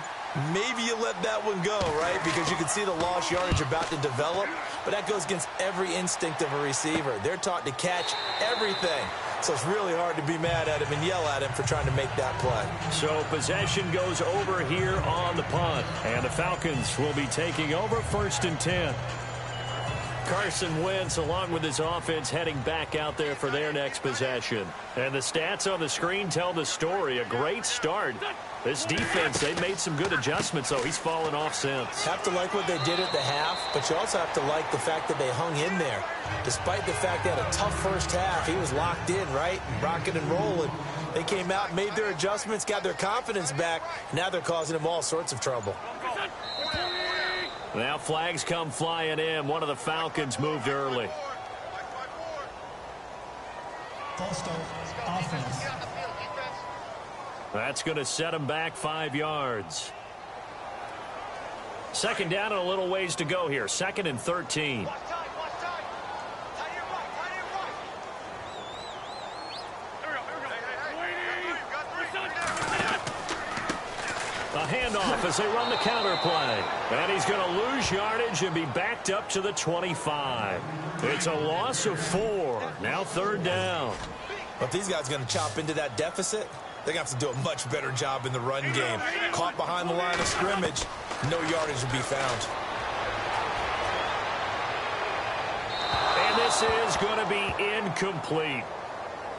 Maybe you let that one go, right? Because you can see the lost yardage about to develop, but that goes against every instinct of a receiver. They're taught to catch everything. So it's really hard to be mad at him and yell at him for trying to make that play. So possession goes over here on the punt, and the Falcons will be taking over 1st and 10. Carson Wentz, along with his offense, heading back out there for their next possession. And the stats on the screen tell the story. A great start. This defense, they've made some good adjustments, though. He's fallen off since. Have to like what they did at the half, but you also have to like the fact that they hung in there. Despite the fact they had a tough first half, he was locked in, right? Rocking and rolling. They came out and made their adjustments, got their confidence back. Now they're causing him all sorts of trouble. Now flags come flying in. One of the Falcons moved early. False start, offense. That's going to set him back 5 yards. 2nd down and a little ways to go here. 2nd and 13. A handoff as they run the counter play. And he's going to lose yardage and be backed up to the 25. It's a loss of 4. Now 3rd down. But these guys are going to chop into that deficit. They're going to have to do a much better job in the run game. Caught behind the line of scrimmage, no yardage will be found. And this is going to be incomplete.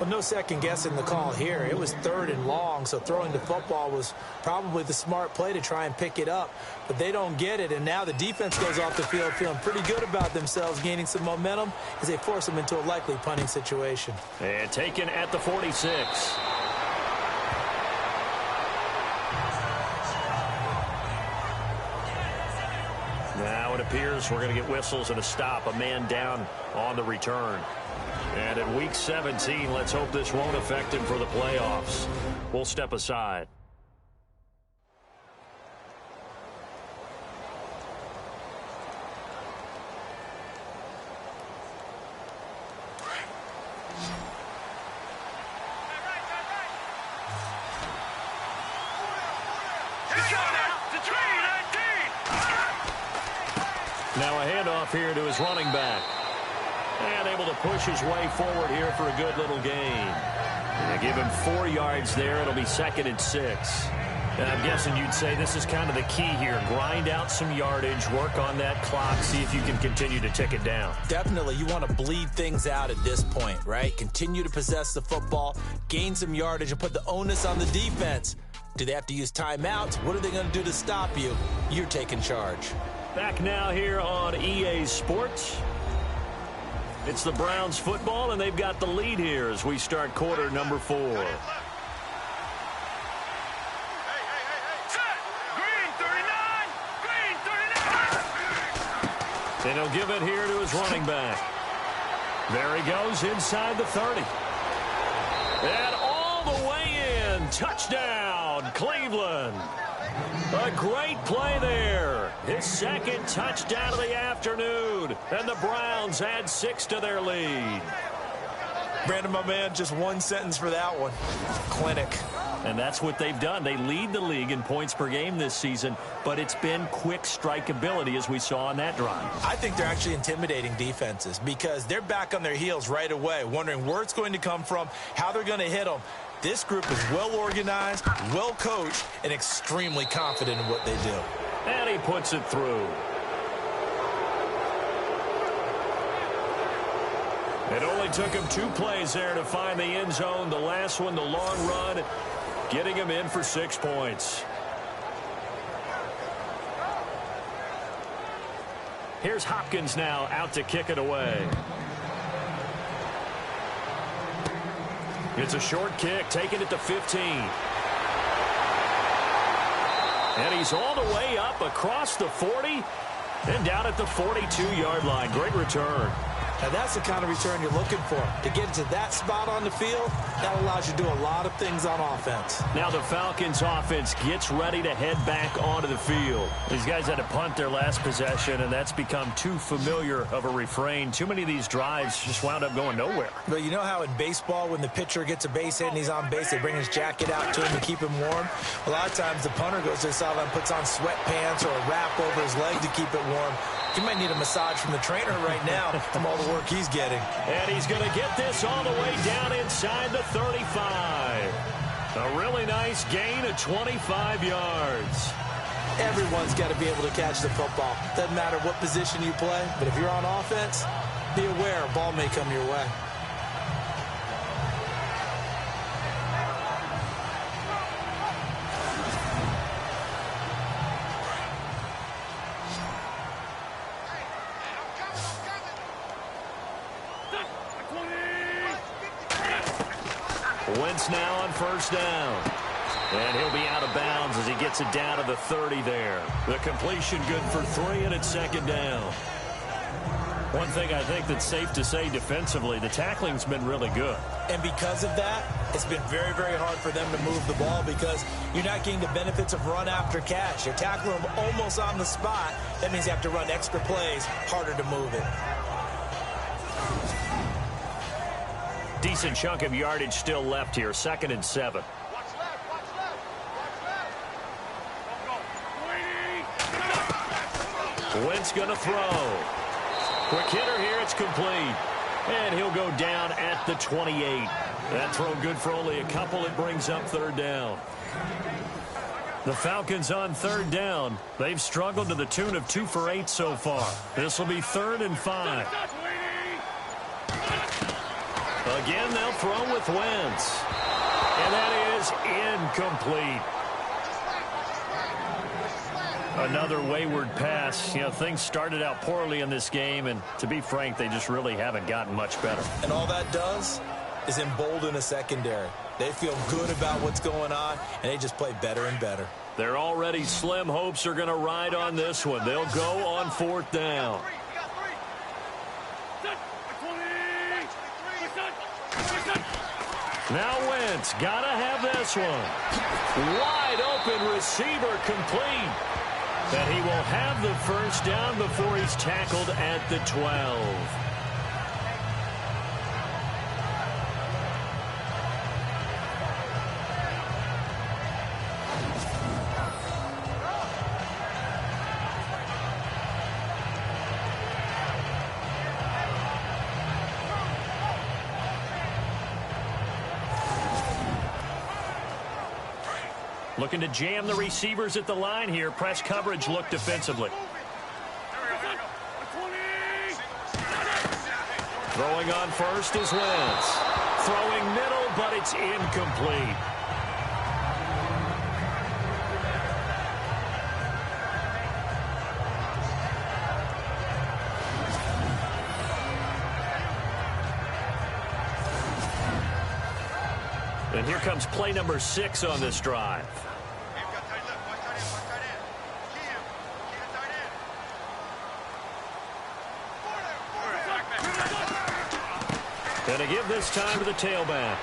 Well, no second guessing the call here. It was 3rd and long, so throwing the football was probably the smart play to try and pick it up. But they don't get it, and now the defense goes off the field feeling pretty good about themselves, gaining some momentum as they force them into a likely punting situation. And taken at the 46. Now it appears we're going to get whistles and a stop. A man down on the return. And in Week 17, let's hope this won't affect him for the playoffs. We'll step aside. Now a handoff here to his running back. And able to push his way forward here for a good little gain. And give him 4 yards there. It'll be 2nd and 6. And I'm guessing you'd say this is kind of the key here. Grind out some yardage, work on that clock, see if you can continue to tick it down. Definitely, you want to bleed things out at this point, right? Continue to possess the football, gain some yardage, and put the onus on the defense. Do they have to use timeouts? What are they going to do to stop you? You're taking charge. Back now here on EA Sports. It's the Browns football, and they've got the lead here as we start quarter number 4. Green 39. Green 39. And he'll give it here to his running back. There he goes inside the 30. And all the way in. Touchdown, Cleveland. A great play there. His 2nd touchdown of the afternoon. And the Browns add 6 to their lead. Brandon, my man, just one sentence for that one. Clinic. And that's what they've done. They lead the league in points per game this season, but it's been quick strikeability as we saw on that drive. I think they're actually intimidating defenses because they're back on their heels right away, wondering where it's going to come from, how they're going to hit them. This group is well organized, well coached, and extremely confident in what they do. And he puts it through. It only took him 2 plays there to find the end zone. The last one, the long run, getting him in for 6 points. Here's Hopkins now out to kick it away. It's a short kick, taking it to 15. And he's all the way up across the 40 and down at the 42-yard line. Great return. Now that's the kind of return you're looking for. To get to that spot on the field, that allows you to do a lot of things on offense. Now the Falcons offense gets ready to head back onto the field. These guys had to punt their last possession, and that's become too familiar of a refrain. Too many of these drives just wound up going nowhere. But you know how in baseball, when the pitcher gets a base hit and he's on base, they bring his jacket out to him to keep him warm? A lot of times the punter goes to the sideline, puts on sweatpants or a wrap over his leg to keep it warm. He might need a massage from the trainer right now from all the work he's getting. And he's going to get this all the way down inside the 35. A really nice gain of 25 yards. Everyone's got to be able to catch the football. Doesn't matter what position you play, but if you're on offense, be aware a ball may come your way. Wentz now on first down. And he'll be out of bounds as he gets it down to the 30 there. The completion good for 3, and it's second down. One thing I think that's safe to say defensively, the tackling's been really good. And because of that, it's been very, very hard for them to move the ball because you're not getting the benefits of run after catch. You're tackling them almost on the spot. That means you have to run extra plays, harder to move it. Decent chunk of yardage still left here. 2nd and 7. Wentz going to throw. Quick hitter here. It's complete. And he'll go down at the 28. That throw good for only a couple. It brings up 3rd down. The Falcons on 3rd down. They've struggled to the tune of 2 for 8 so far. This will be 3rd and 5. Again, they'll throw with Wentz. And that is incomplete. Another wayward pass. You know, things started out poorly in this game, and to be frank, they just really haven't gotten much better. And all that does is embolden a secondary. They feel good about what's going on, and they just play better and better. Their already slim hopes are going to ride on this one. They'll go on 4th down. Now Wentz, gotta have this one. Wide open receiver complete. And he will have the first down before he's tackled at the 12. Looking to jam the receivers at the line here. Press coverage look defensively. Throwing on first is Wentz. Throwing middle, but it's incomplete. And here comes play number 6 on this drive. And to give this time to the tailback.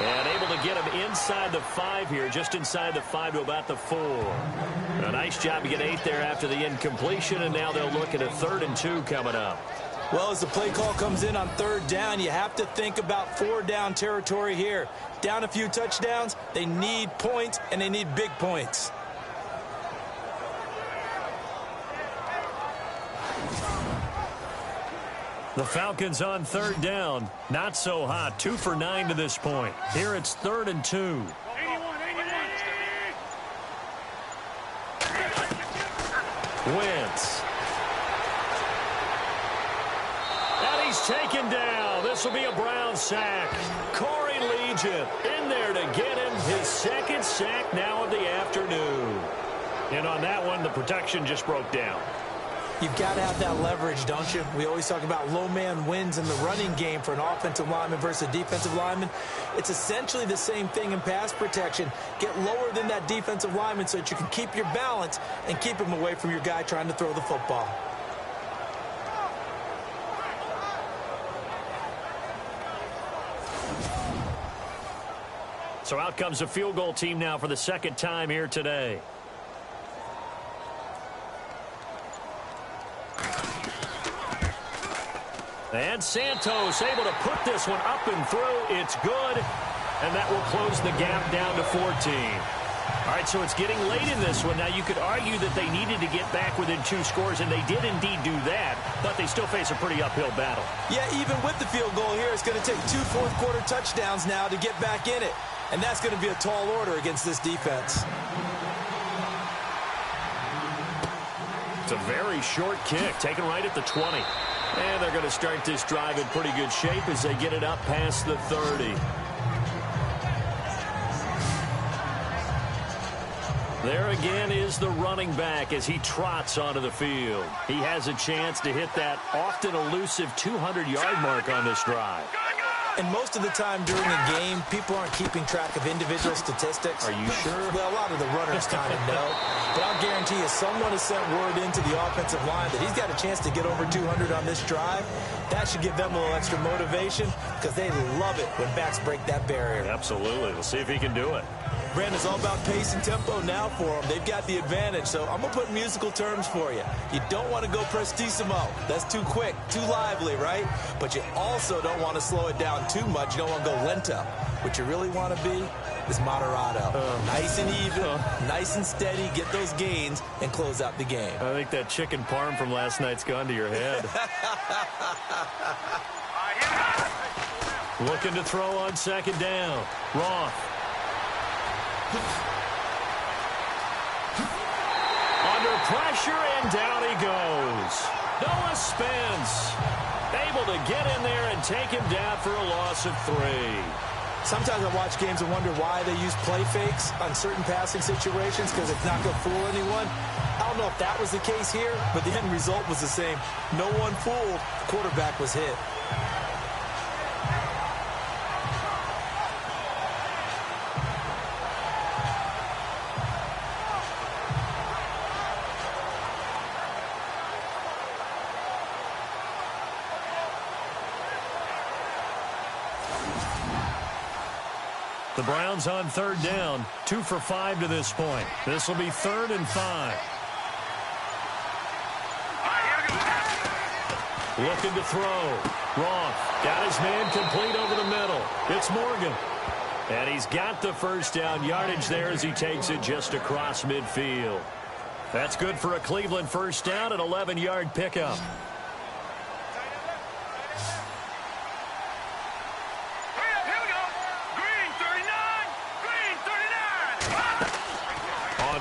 And able to get him inside the 5 here, just inside the 5 to about the 4. A nice job to get 8 there after the incompletion, and now they'll look at a 3rd and 2 coming up. Well, as the play call comes in on 3rd down, you have to think about 4-down territory here. Down a few touchdowns, they need points, and they need big points. The Falcons on 3rd down. Not so hot. 2 for 9 to this point. Here it's 3rd and 2. Wentz. And he's taken down. This will be a Brown sack. Corey Legion in there to get him his second sack now of the afternoon. And on that one, the protection just broke down. You've got to have that leverage, don't you? We always talk about low man wins in the running game for an offensive lineman versus a defensive lineman. It's essentially the same thing in pass protection. Get lower than that defensive lineman so that you can keep your balance and keep him away from your guy trying to throw the football. So out comes a field goal team now for the second time here today. And Santos able to put this one up and through. It's good. And that will close the gap down to 14. All right, so it's getting late in this one. Now, you could argue that they needed to get back within 2 scores, and they did indeed do that, but they still face a pretty uphill battle. Yeah, even with the field goal here, it's going to take 2 fourth-quarter touchdowns now to get back in it. And that's going to be a tall order against this defense. It's a very short kick, taken right at the 20. And they're going to start this drive in pretty good shape as they get it up past the 30. There again is the running back as he trots onto the field. He has a chance to hit that often elusive 200-yard mark on this drive. And most of the time during a game, people aren't keeping track of individual statistics. Are you sure? Well, a lot of the runners kind of know. But I'll guarantee you, someone has sent word into the offensive line that he's got a chance to get over 200 on this drive. That should give them a little extra motivation because they love it when backs break that barrier. Absolutely. We'll see if he can do it. Brandon, it's all about pace and tempo now for them. They've got the advantage, so I'm going to put musical terms for you. You don't want to go prestissimo. That's too quick, too lively, right? But you also don't want to slow it down too much. You don't want to go lento. What you really want to be is moderato. Nice and even, nice and steady, get those gains, and close out the game. I think that chicken parm from last night's gone to your head. Looking to throw on second down. Roth. Under pressure, and down he goes. Noah Spence able to get in there and take him down for a loss of 3. Sometimes I watch games and wonder why they use play fakes on certain passing situations because it's not going to fool anyone. I don't know if that was the case here, but the end result was the same. No one fooled. The quarterback was hit. The Browns on third down, 2 for 5 to this point. This will be 3rd and 5. Looking to throw. Roth got his man complete over the middle. It's Morgan. And he's got the first down yardage there as he takes it just across midfield. That's good for a Cleveland first down, an 11-yard pickup.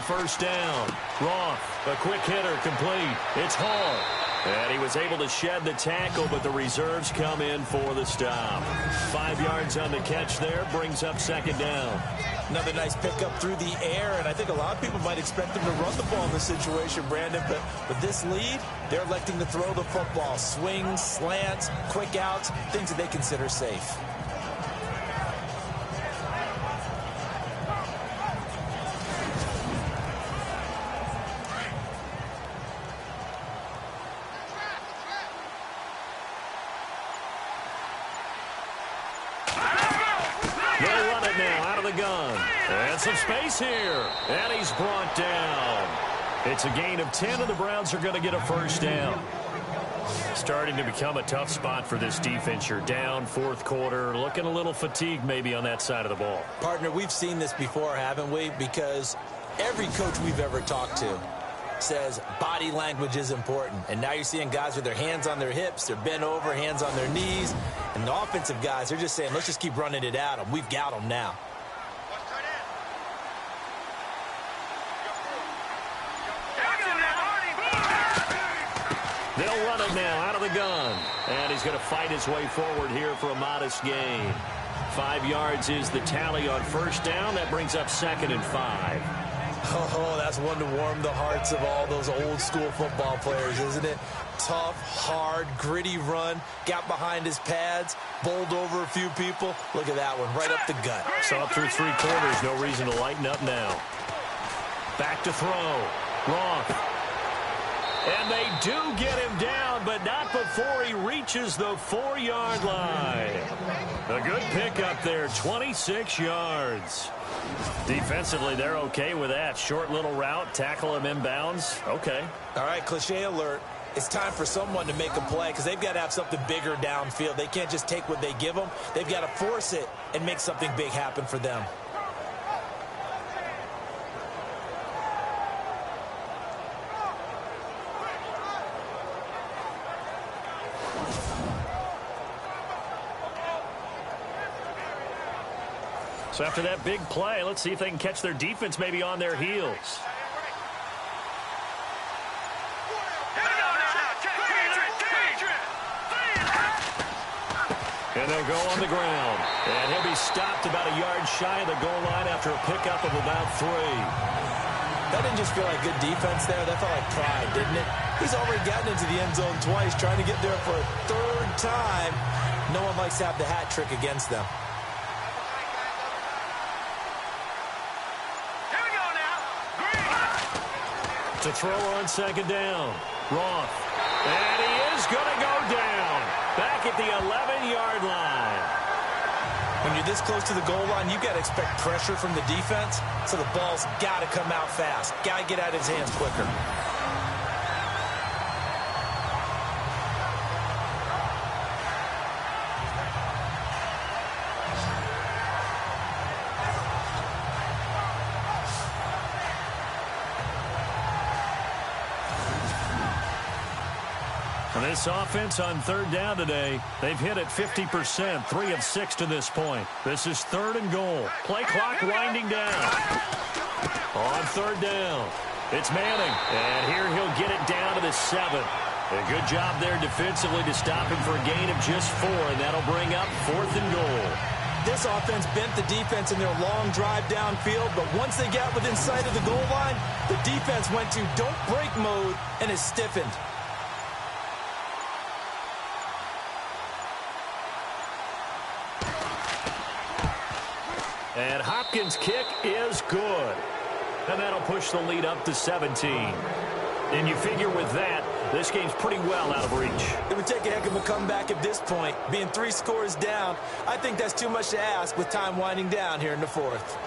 First down. Roth, a quick hitter, complete. It's Hall. And he was able to shed the tackle, but the reserves come in for the stop. 5 yards on the catch there, brings up second down. Another nice pickup through the air, and I think a lot of people might expect them to run the ball in this situation, Brandon, but with this lead, they're electing to throw the football. Swings, slants, quick outs, things that they consider safe. Some space here, and he's brought down. It's a gain of 10, and the Browns are going to get a first down. Starting to become a tough spot for this defense. You're down 4th quarter, looking a little fatigued maybe on that side of the ball. Partner, we've seen this before, haven't we? Because every coach we've ever talked to says body language is important. And now you're seeing guys with their hands on their hips, they're bent over, hands on their knees. And the offensive guys, they're just saying, let's just keep running it at them. We've got them now. They'll run it now out of the gun. And he's going to fight his way forward here for a modest gain. 5 yards is the tally on first down. That brings up 2nd and 5. Oh, that's one to warm the hearts of all those old school football players, isn't it? Tough, hard, gritty run. Got behind his pads, bowled over a few people. Look at that one, right up the gut. So up through 3 quarters, no reason to lighten up now. Back to throw. Roth. And they do get him down, but not before he reaches the 4-yard line. A good pickup there, 26 yards. Defensively, they're okay with that. Short little route, tackle him inbounds. Okay. All right, cliche alert. It's time for someone to make a play because they've got to have something bigger downfield. They can't just take what they give them. They've got to force it and make something big happen for them. So after that big play, let's see if they can catch their defense maybe on their heels. And they'll go on the ground. And he'll be stopped about a yard shy of the goal line after a pickup of about 3. That didn't just feel like good defense there. That felt like pride, didn't it? He's already gotten into the end zone twice, trying to get there for a 3rd time. No one likes to have the hat trick against them. To throw on 2nd down. Roth. And he is going to go down. Back at the 11-yard line. When you're this close to the goal line, you've got to expect pressure from the defense. So the ball's got to come out fast. Got to get out of his hands quicker. This offense on 3rd down today, they've hit it 50%, 3 of 6 to this point. This is 3rd and goal. Play clock winding down. On 3rd down, it's Manning, and here he'll get it down to the 7. A good job there defensively to stop him for a gain of just 4, and that'll bring up 4th and goal. This offense bent the defense in their long drive downfield, but once they got within sight of the goal line, the defense went to don't break mode and is stiffened. And Hopkins' kick is good. And that'll push the lead up to 17. And you figure with that, this game's pretty well out of reach. It would take a heck of a comeback at this point. Being 3 scores down, I think that's too much to ask with time winding down here in the 4th.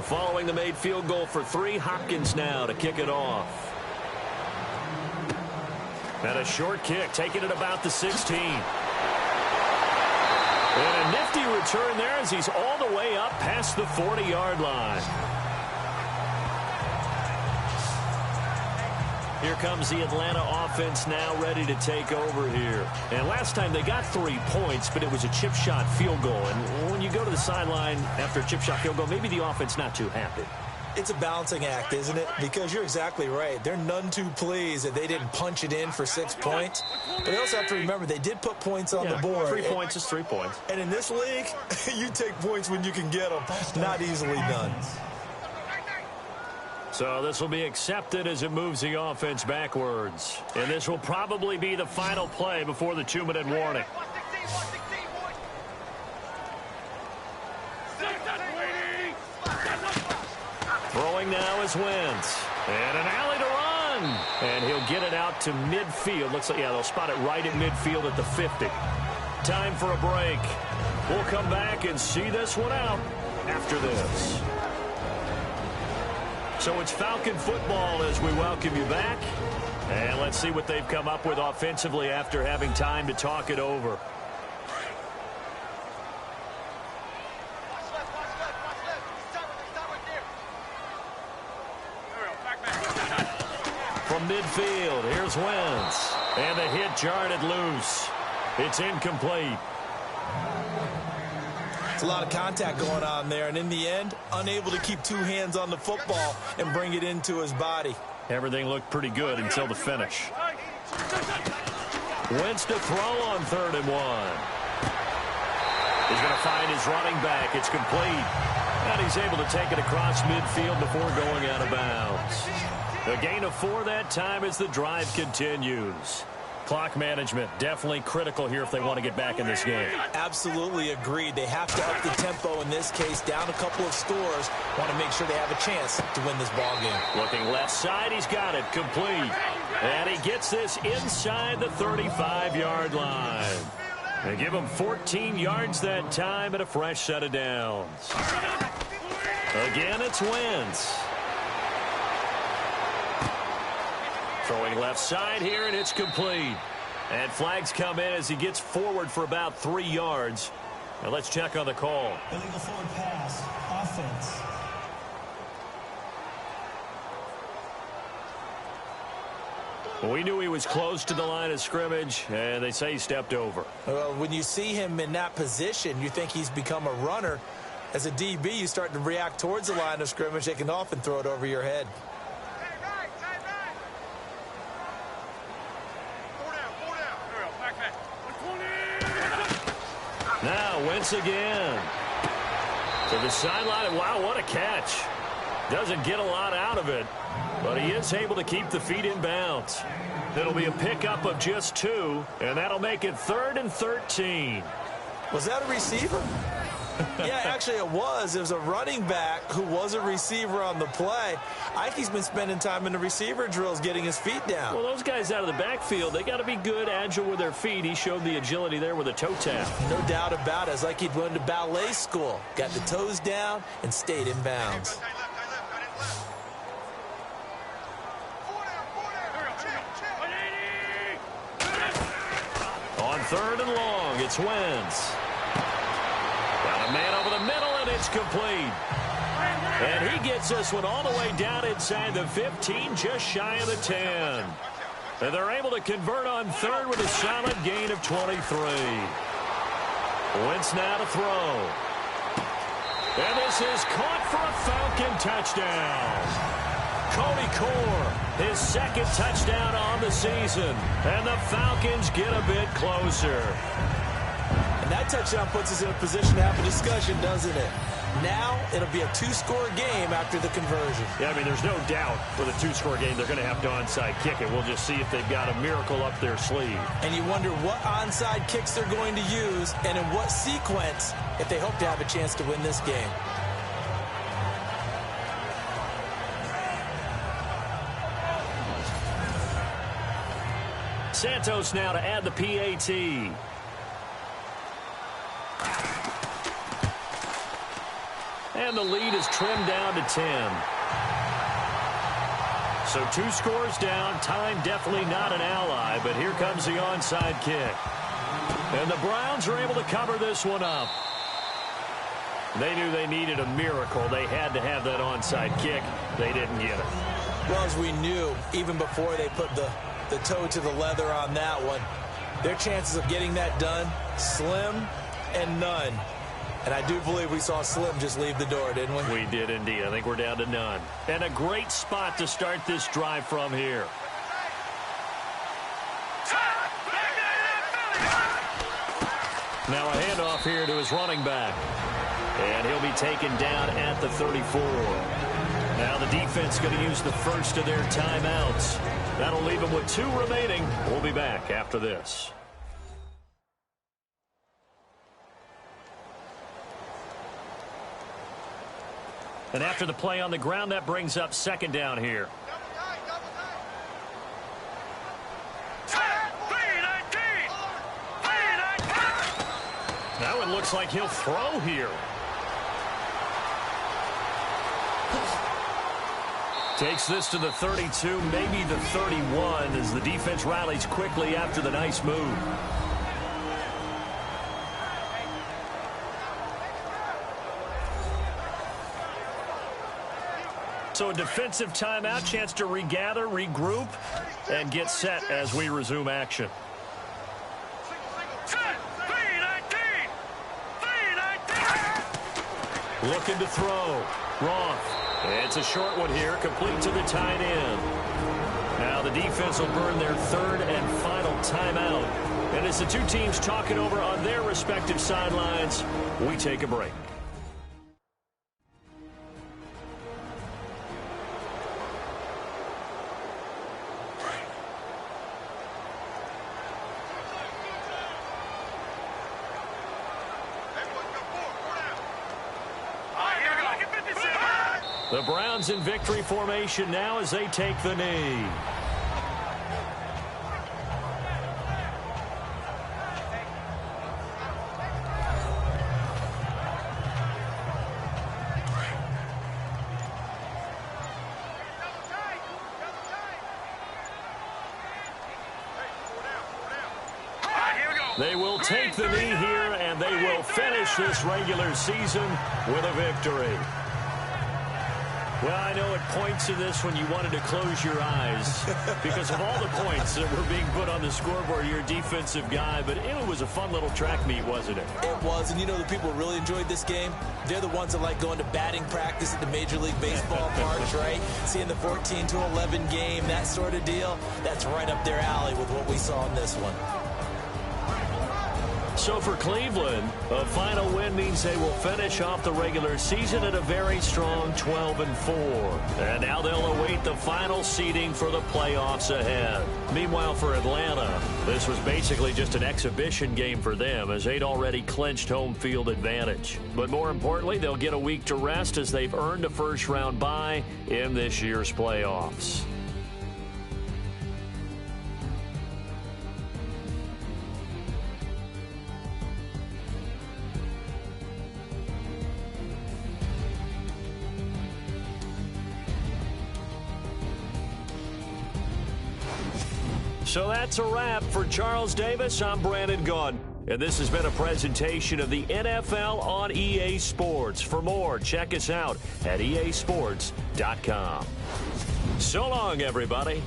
Following the made field goal for 3, Hopkins now to kick it off. And a short kick, taking it about the 16. And a nifty return there as he's all the way up past the 40-yard line. Here comes the Atlanta offense now ready to take over here. And last time they got 3 points, but it was a chip shot field goal. And when you go to the sideline after a chip shot field goal, maybe the offense not too happy. It's a balancing act, isn't it? Because you're exactly right. They're none too pleased that they didn't punch it in for 6 points. But they also have to remember they did put points on the board. 3 points is 3 points. And in this league, you take points when you can get them. Not easily done. So this will be accepted as it moves the offense backwards. And this will probably be the final play before the 2-minute warning. Throwing now is Wentz. And an alley to run. And he'll get it out to midfield. Looks like, yeah, they'll spot it right at midfield at the 50. Time for a break. We'll come back and see this one out after this. So it's Falcon football as we welcome you back. And let's see what they've come up with offensively after having time to talk it over. From midfield, here's Wentz. And the hit jarred it loose. It's incomplete. It's a lot of contact going on there, and in the end, unable to keep two hands on the football and bring it into his body. Everything looked pretty good until the finish. Wentz to throw on 3rd and 1. He's going to find his running back. It's complete. And he's able to take it across midfield before going out of bounds. A gain of 4 that time as the drive continues. Clock management definitely critical here if they want to get back in this game. Absolutely agreed. They have to up the tempo in this case, down a couple of scores. Want to make sure they have a chance to win this ball game. Looking left side, he's got it complete. And he gets this inside the 35-yard line. They give him 14 yards that time and a fresh set of downs. Again, it's Wentz. Throwing left side here, and it's complete. And flags come in as he gets forward for about 3 yards. Now let's check on the call. Illegal forward pass. Offense. Well, we knew he was close to the line of scrimmage, and they say he stepped over. Well, when you see him in that position, you think he's become a runner. As a DB, you start to react towards the line of scrimmage. They can often throw it over your head. Now, Wentz again. To the sideline. Wow, what a catch. Doesn't get a lot out of it, but he is able to keep the feet in bounds. It'll be a pickup of just 2, and that'll make it 3rd and 13. Was that a receiver? Yeah, actually it was. It was a running back who was a receiver on the play. I think he's been spending time in the receiver drills getting his feet down. Well, those guys out of the backfield, they got to be good, agile with their feet. He showed the agility there with a toe tap. No doubt about it. It's like he'd went to ballet school. Got the toes down and stayed in bounds. On 3rd and long, it's Wentz. Got a man over the middle, and it's complete. And he gets this one all the way down inside the 15, just shy of the 10. And they're able to convert on 3rd with a solid gain of 23. Wentz now to throw. And this is caught for a Falcon touchdown. Cody Core, his 2nd touchdown on the season. And the Falcons get a bit closer. And that touchdown puts us in a position to have a discussion, doesn't it? Now it'll be a 2-score game after the conversion. Yeah, I mean, there's no doubt with a 2-score game they're going to have to onside kick it. We'll just see if they've got a miracle up their sleeve. And you wonder what onside kicks they're going to use and in what sequence if they hope to have a chance to win this game. Santos now to add the PAT. And the lead is trimmed down to 10. So 2 scores down. Time definitely not an ally, but here comes the onside kick. And the Browns are able to cover this one up. They knew they needed a miracle. They had to have that onside kick. They didn't get it. Well, as we knew, even before they put the toe to the leather on that one, their chances of getting that done, slim and none. And I do believe we saw Slim just leave the door, didn't we? We did indeed. I think we're down to none. And a great spot to start this drive from here. Now a handoff here to his running back. And he'll be taken down at the 34. Now the defense going to use the first of their timeouts. That'll leave them with 2 remaining. We'll be back after this. And after the play on the ground, that brings up 2nd down here. Now it looks like he'll throw here. Takes this to the 32, maybe the 31, as the defense rallies quickly after the nice move. So a defensive timeout, chance to regather, regroup, and get set as we resume action. Looking to throw. Roth. It's a short one here, complete to the tight end. Now the defense will burn their third and final timeout. And as the two teams talk it over on their respective sidelines, we take a break. The Browns in victory formation now as they take the knee. They will take the knee here, and they will finish this regular season with a victory. Well, I know at points in this when you wanted to close your eyes because of all the points that were being put on the scoreboard. You're a defensive guy, but it was a fun little track meet, wasn't it? It was, and you know the people who really enjoyed this game? They're the ones that like going to batting practice at the Major League Baseball parks, right? Seeing the 14-11 game, that sort of deal. That's right up their alley with what we saw in this one. So for Cleveland, a final win means they will finish off the regular season at a very strong 12-4. And now they'll await the final seeding for the playoffs ahead. Meanwhile, for Atlanta, this was basically just an exhibition game for them as they'd already clinched home field advantage. But more importantly, they'll get a week to rest as they've earned a first-round bye in this year's playoffs. So that's a wrap. For Charles Davis, I'm Brandon Gaudin. And this has been a presentation of the NFL on EA Sports. For more, check us out at easports.com. So long, everybody.